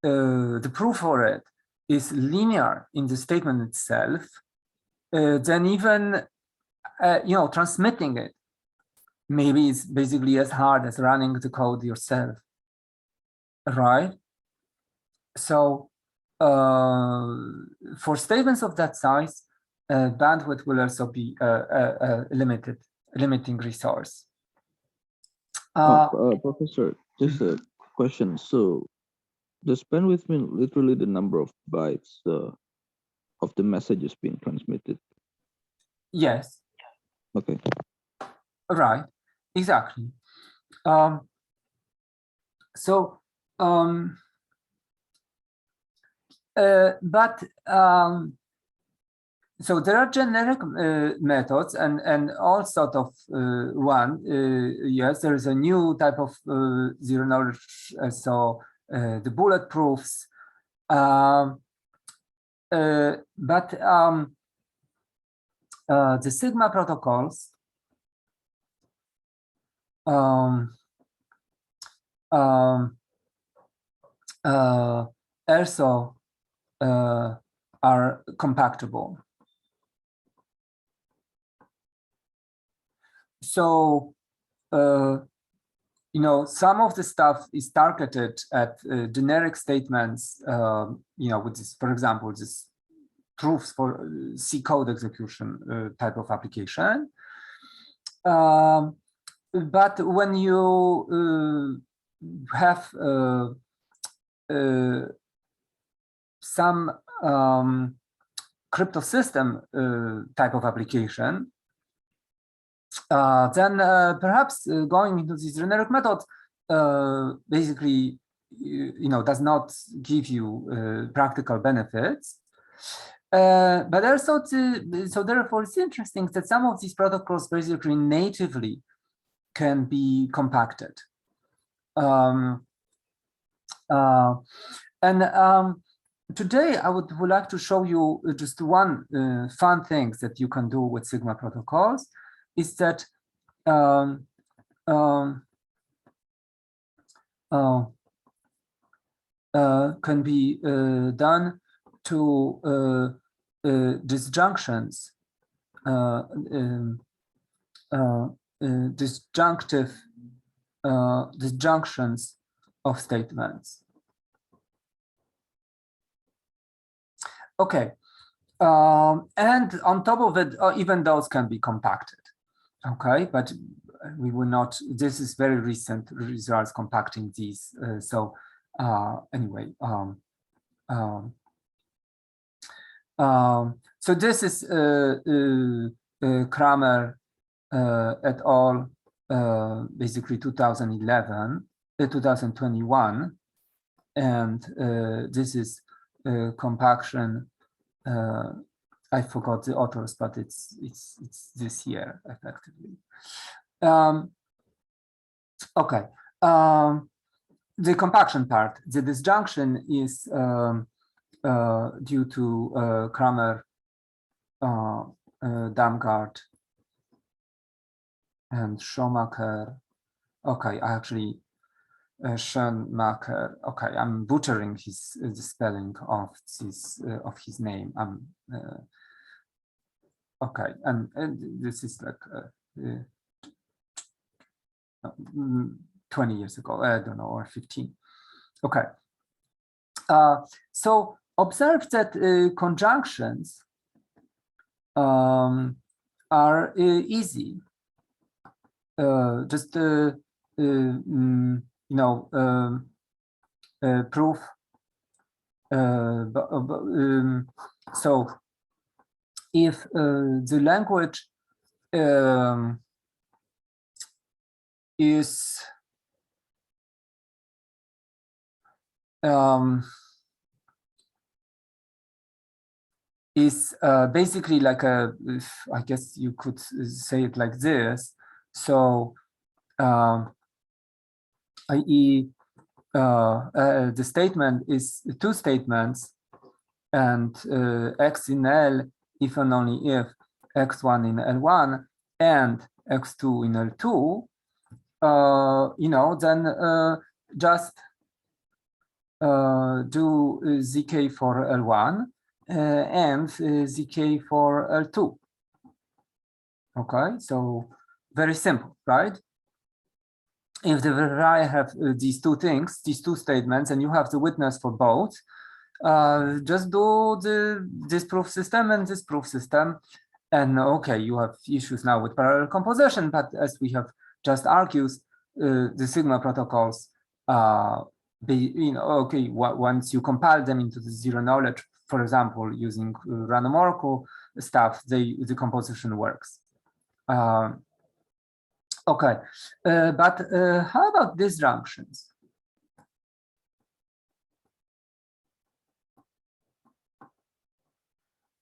the proof for it is linear in the statement itself, then even, transmitting it maybe is basically as hard as running the code yourself, right? So for statements of that size, bandwidth will also be a limiting resource. Professor, just a question. So does bandwidth mean literally the number of bytes of the messages being transmitted? Yes. Okay. Right. Exactly. So there are generic methods and all sort of one. Yes, there is a new type of zero knowledge. So the bullet proofs. The Sigma protocols also are compactable. So, some of the stuff is targeted at generic statements, which is, for example, this proofs for C code execution type of application. But when you have some crypto system type of application, then perhaps going into these generic methods basically, does not give you practical benefits. But also, so therefore, it's interesting that some of these protocols basically natively can be compacted. Today, I would like to show you just one fun thing that you can do with Sigma protocols, is that can be done to disjunctions, disjunctions of statements. Okay, and on top of it, even those can be compacted. Okay, but we will not. This is very recent results compacting these. Anyway, so this is Kramer et al. Basically 2021, and this is compaction. I forgot the authors, but it's this year effectively. Okay, the compaction part. The disjunction is due to Kramer, Damgard, and Schomaker. Okay, I actually Schoenmaker. Okay, I'm butchering the spelling of his name. Okay, and this is like 20 years ago. I don't know, or 15. Okay. So observe that conjunctions are easy. Just proof. So if the language is is basically like I guess you could say it like this. So, i.e., the statement is two statements, and x in L if and only if x1 in L1 and x2 in L2, then just do ZK for L1 and ZK for L2. Okay, so very simple, right? If the I have these two things, these two statements, and you have the witness for both, just do this proof system and this proof system. And okay, you have issues now with parallel composition, but as we have just argued, the Sigma protocols, once you compile them into the zero knowledge, for example, using random oracle stuff, the composition works. Okay, but how about disjunctions?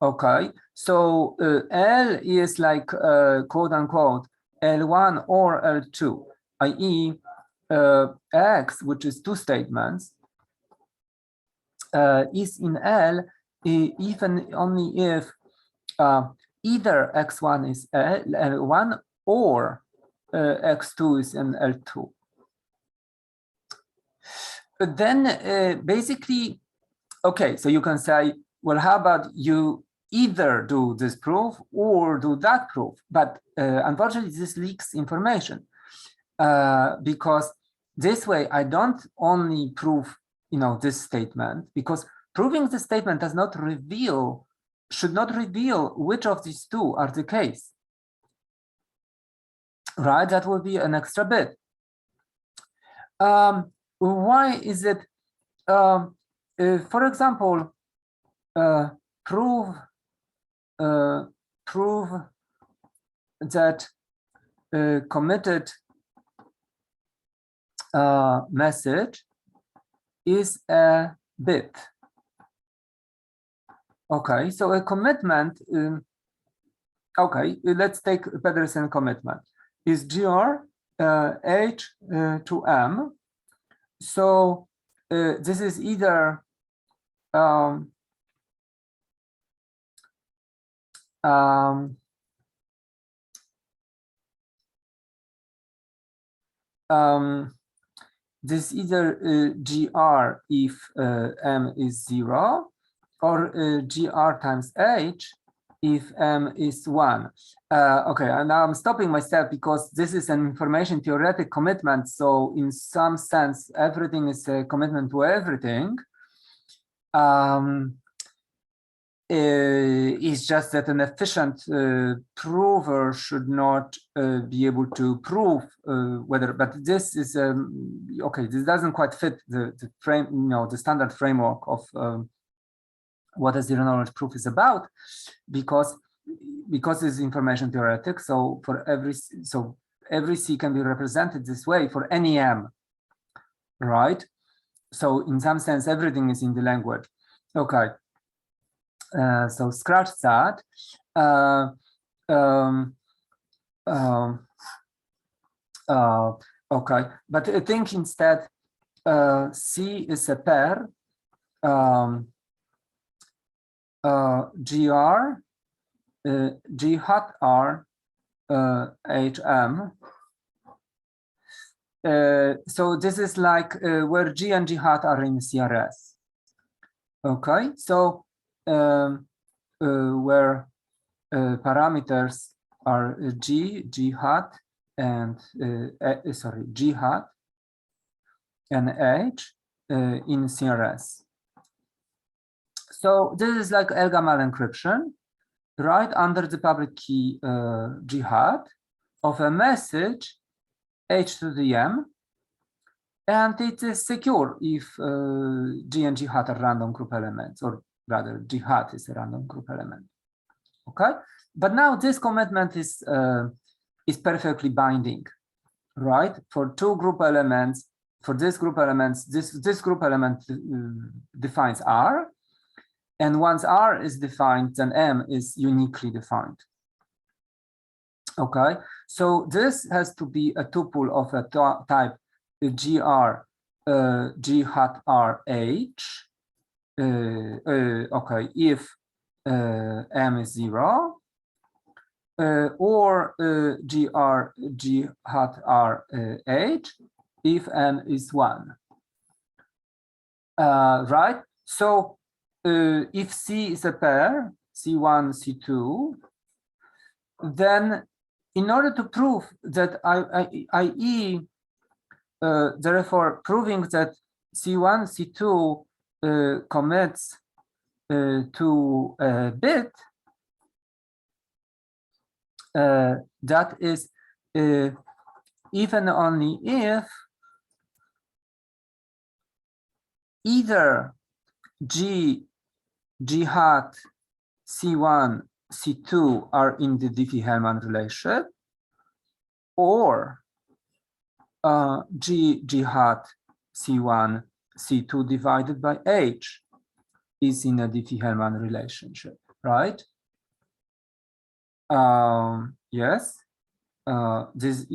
Okay, so L is like quote unquote L1 or L2, i.e. X, which is two statements, is in L if and only if either X1 is L1 or X2 is in L2. But then basically, okay, so you can say, well, how about you either do this proof or do that proof? But unfortunately, this leaks information because this way I don't only prove, this statement, because proving this statement does not reveal, should not reveal which of these two are the case. Right, that will be an extra bit. Why is it, for example, prove that committed message is a bit. Okay, so a commitment, okay, let's take Pedersen commitment, is gr h to m. So this is either this either gr if m is 0 or gr times h if m is 1. Okay, and now I'm stopping myself because this is an information theoretic commitment. So in some sense, everything is a commitment to everything. It's just that an efficient prover should not be able to prove whether, but this is, okay, this doesn't quite fit the frame, the standard framework of what a zero knowledge proof is about, because it's information theoretic. So for every C can be represented this way for any M, right? So in some sense, everything is in the language. Okay. So scratch that. Okay, but I think instead C is a pair. GR, G hat R, HM. So this is like where G and G hat are in CRS. Okay, so where parameters are G, G hat, and sorry, G hat and H in CRS. So this is like Elgamal encryption, right under the public key G hat of a message H to the M, and it is secure if G and G hat are random group elements, or rather G hat is a random group element. Okay, but now this commitment is perfectly binding, right? For two group elements, for this group elements, this group element defines R. And once R is defined, then M is uniquely defined. Okay, so this has to be a tuple of a type GR G hat RH. Okay, if M is 0, or GR G hat RH if M is 1. Right? So if C is a pair, C1, C2, then in order to prove that i.e. Therefore proving that C1, C2 commits to a bit, that is if and only if either G hat, C1, C2 are in the Diffie-Hellman relation, or G hat, C1, C2 divided by H is in a Diffie-Hellman relationship, right? Yes, this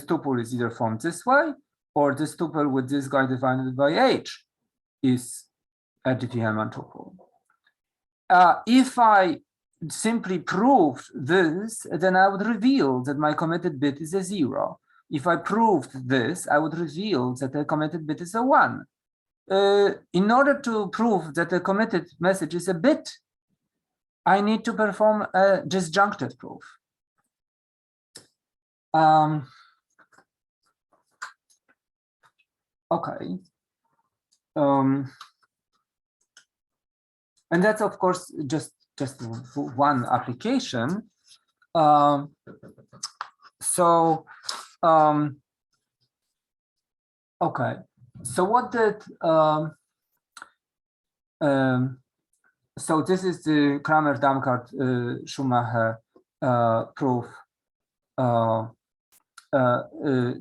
tuple is either formed this way, or this tuple with this guy divided by H is a Diffie-Hellman tuple. If I simply proved this, then I would reveal that my committed bit is a 0. If I proved this, I would reveal that the committed bit is a 1. In order to prove that the committed message is a bit, I need to perform a disjunctive proof. Okay. And that's, of course, just one application. Okay. So what did so this is the Kramer-Damgard-Schumacher proof.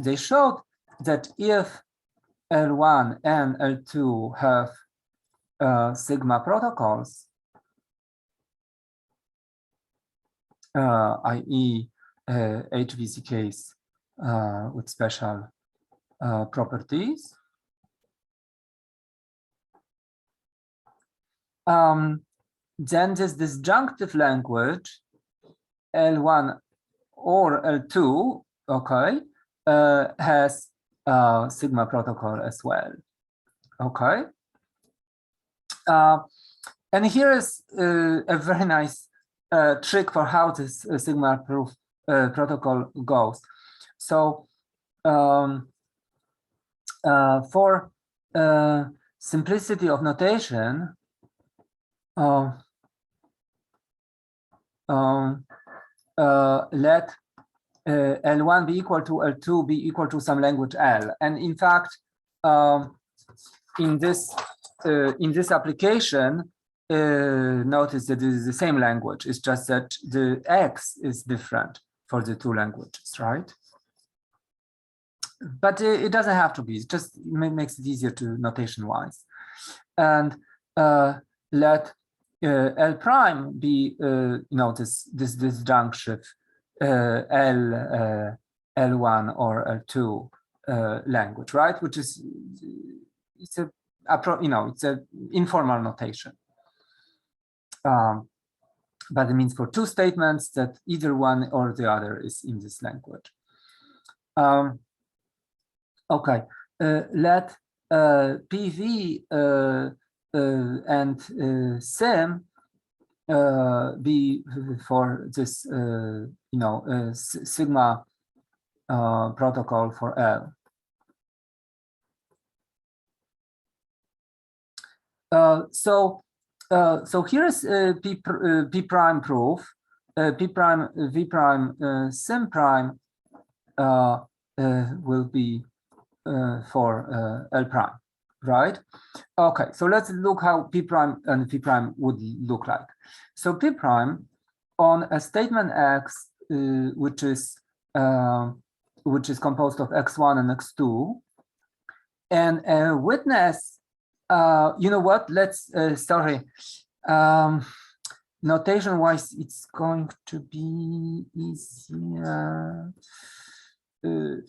They showed that if L1 and L2 have sigma protocols, i.e. HVZKs with special properties, then this disjunctive language L1 or L2, okay, has sigma protocol as well. Okay. And here is a very nice trick for how this sigma proof protocol goes. So for simplicity of notation, let L1 be equal to L2 be equal to some language L. And in fact, in this application, notice that it is the same language. It's just that the X is different for the two languages, right? But it doesn't have to be. It just makes it easier to notation-wise. And let L prime be, this disjunctive L1 or L2 language, right? Which is it's an informal notation. But it means for two statements that either one or the other is in this language. Okay, let PV and SIM be for this, sigma protocol for L. So here's P prime proof. P prime V prime sim prime will be for L prime, right? Okay, so let's look how P prime and V prime would look like. So P prime on a statement X, which is composed of X1 and X2, and a witness you know what? Let's sorry. Notation wise, it's going to be easier.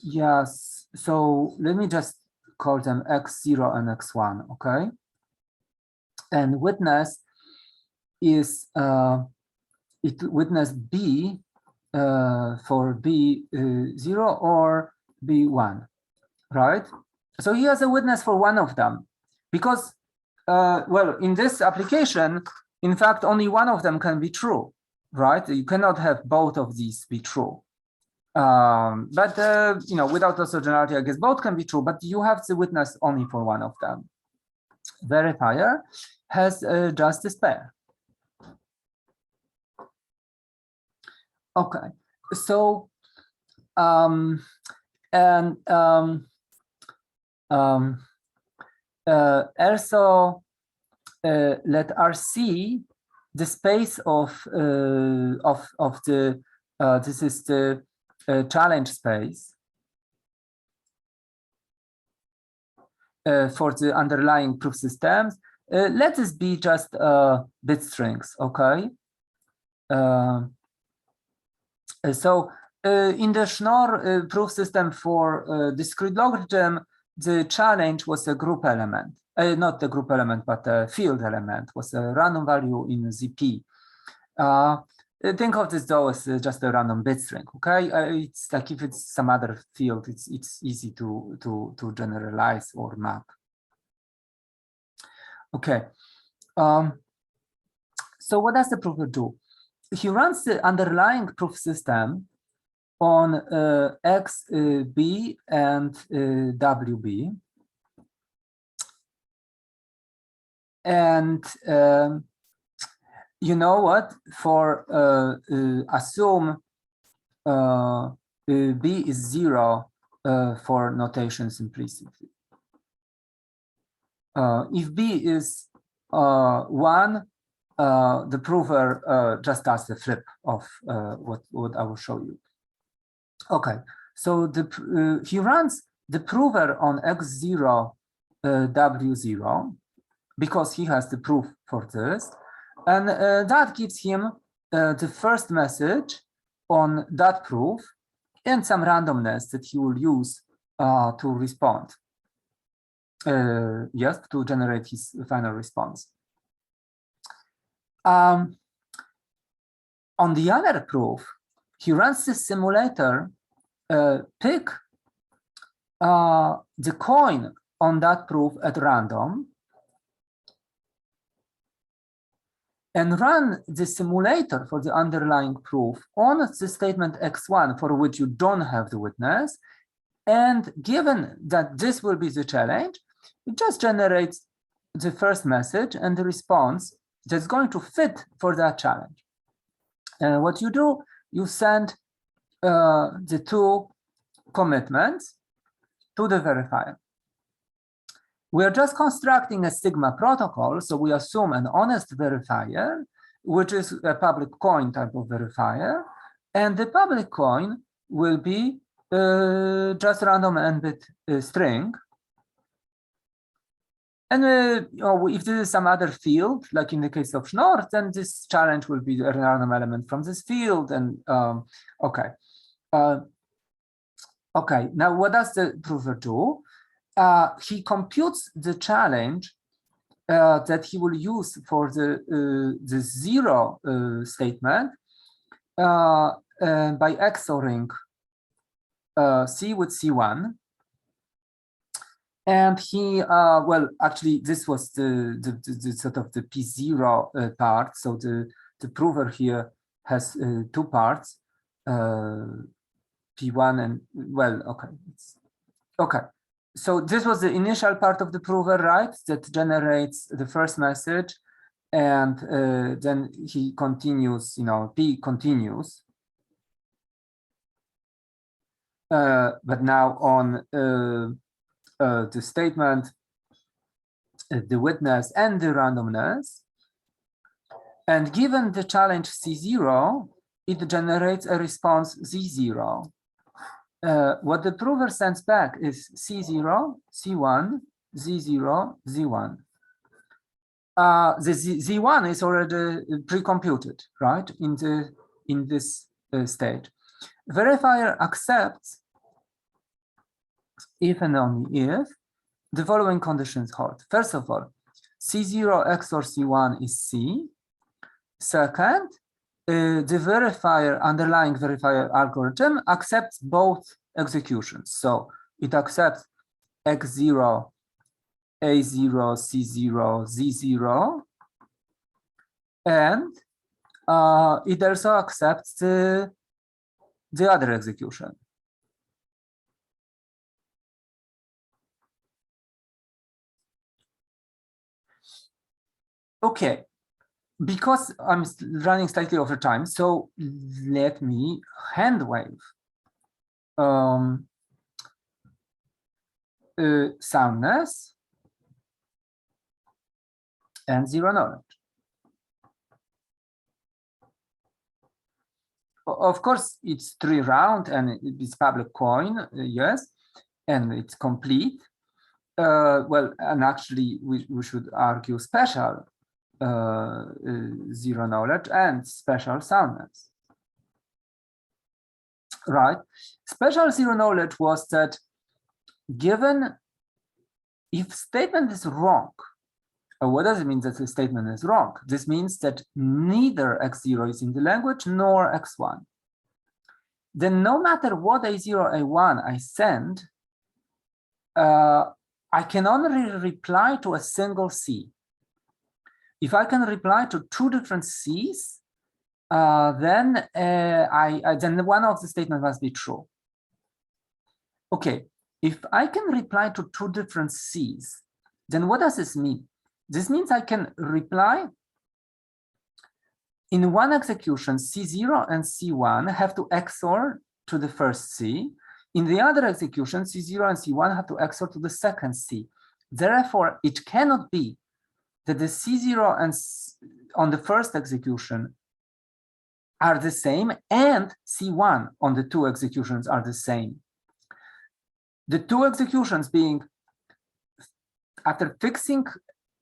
Yes. So let me just call them x0 and x1. Okay. And witness is witness B for B0 or B1, right? So he has a witness for one of them because, well, in this application, in fact, only one of them can be true, right? You cannot have both of these be true. But you know, without orthogonality, I guess both can be true, but you have the witness only for one of them. Verifier has just this pair. Okay, so also let RC the space of the this is the challenge space for the underlying proof systems. Let this be just bit strings, okay? So in the Schnorr proof system for discrete logarithm, the challenge was a group element, not the group element, but a field element, was a random value in ZP. Think of this though as just a random bit string, okay? It's like if it's some other field, it's easy to generalize or map. Okay. So what does the prover do? He runs the underlying proof system on XB and WB. And you know what? For assume B is 0 for notation simplicity. If B is 1, the prover just does the flip of what I will show you. Okay, so he runs the prover on X0 W0 because he has the proof for this, and that gives him the first message on that proof and some randomness that he will use to respond. Yes, to generate his final response. On the other proof, he runs the simulator, pick the coin on that proof at random, and run the simulator for the underlying proof on the statement X1 for which you don't have the witness. And given that this will be the challenge, it just generates the first message and the response that's going to fit for that challenge. What you do, you send the two commitments to the verifier. We are just constructing a sigma protocol, so we assume an honest verifier, which is a public coin type of verifier, and the public coin will be just random n-bit string. And if this is some other field, like in the case of Schnorr, then this challenge will be a random element from this field. And okay. Okay, now what does the prover do? He computes the challenge that he will use for the 0 statement by XORing C with C1. And he, well, actually, this was the sort of the P0 part. So the prover here has 2 parts, P1 and, well, okay. Okay. So this was the initial part of the prover, right? That generates the first message. And then he continues, you know, P continues. But now on the statement, the witness, and the randomness. And given the challenge C0, it generates a response Z0. What the prover sends back is C0, C1, Z0, Z1. the Z1 is already pre-computed, right, in this state. Verifier accepts if and only if the following conditions hold. First of all, C0 XOR C1 is C. Second, the verifier, underlying verifier algorithm accepts both executions. So it accepts X0, A0, C0, Z0, and it also accepts the other execution. Okay, because I'm running slightly over time, so let me hand wave soundness and zero knowledge. Of course, it's 3 round and it's public coin, yes, and it's complete. Well, and actually, we should argue special zero knowledge and special soundness. Right. Special zero knowledge was that given if statement is wrong, what does it mean that the statement is wrong? This means that neither X0 is in the language nor X1. Then no matter what A0, A1 I send, I can only reply to a single C. If I can reply to 2 different Cs, then then one of the statements must be true. Okay, if I can reply to 2 different Cs, then what does this mean? This means I can reply in one execution, C0 and C1 have to XOR to the first C. In the other execution, C0 and C1 have to XOR to the second C. Therefore, it cannot be that the C0 and on the first execution are the same and C1 on the 2 executions are the same. The 2 executions being after fixing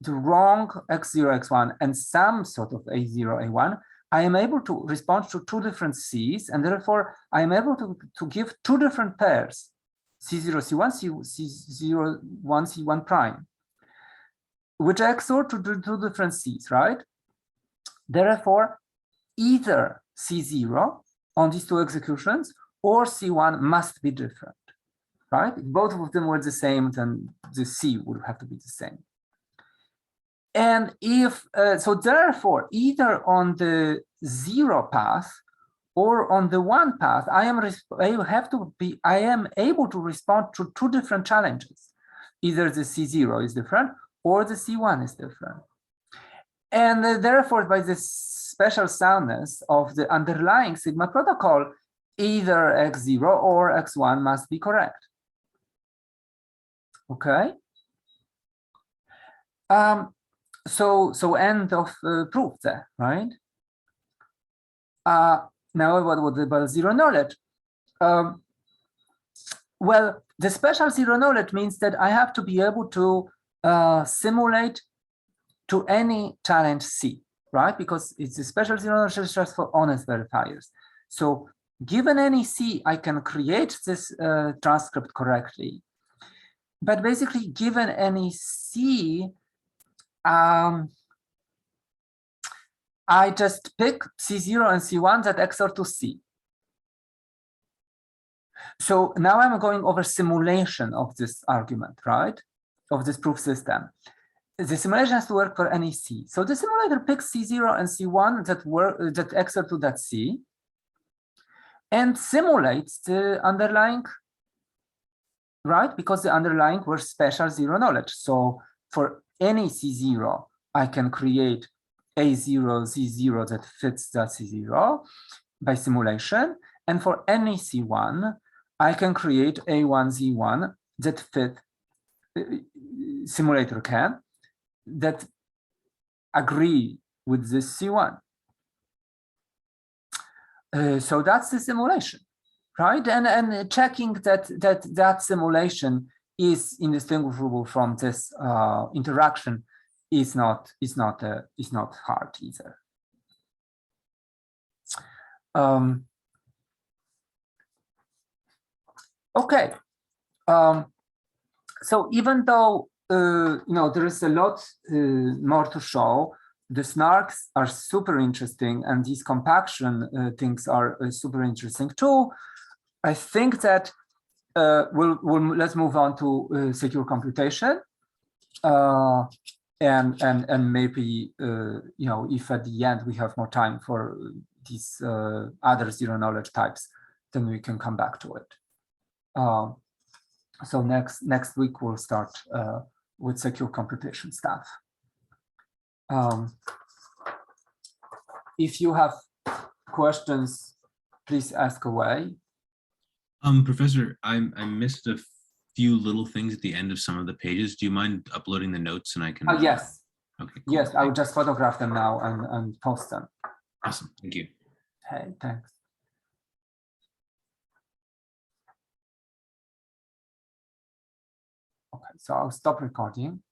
the wrong X0, X1 and some sort of A0, A1, I am able to respond to 2 different Cs, and therefore I am able to give 2 different pairs, C0, C1, C0, 1, C1 prime, which XOR to 2 different Cs, right? Therefore, either C0 on these 2 executions or C1 must be different, right? If both of them were the same, then the C would have to be the same. And if, so therefore, either on the 0 path or on the 1 path, I am able to respond to 2 different challenges. Either the C0 is different or the C1 is different. And therefore, by this special soundness of the underlying Sigma protocol, either X0 or X1 must be correct. Okay. So end of proof there, right? Now what about zero knowledge? Well, the special zero knowledge means that I have to be able to simulate to any challenge C, right? Because it's a special zero knowledge just for honest verifiers. So given any C, I can create this transcript correctly. But basically, given any C, I just pick C0 and C1 that XOR to C. So now I'm going over simulation of this argument, right? Of this proof system. The simulation has to work for any C. So the simulator picks C0 and C1 that XOR to that C and simulates the underlying, right? Because the underlying were special zero knowledge. So for any C0, I can create A0, Z0 that fits that C0 by simulation. And for any C1, I can create A1, Z1 that fit, simulator can, that agree with this C1. So that's the simulation, right? And checking that simulation is indistinguishable from this interaction is not hard either. Okay. So even though there is a lot more to show, the snarks are super interesting, and these compaction things are super interesting too. I think that let's move on to secure computation, and maybe if at the end we have more time for these other zero knowledge types, then we can come back to it. So next week we'll start with secure computation stuff. If you have questions, please ask away. Professor, I missed a few little things at the end of some of the pages. Do you mind uploading the notes and I can? Yes. Okay. Cool. Yes, I will just photograph them now and post them. Awesome. Thank you. Hey, thanks. Okay, so I'll stop recording.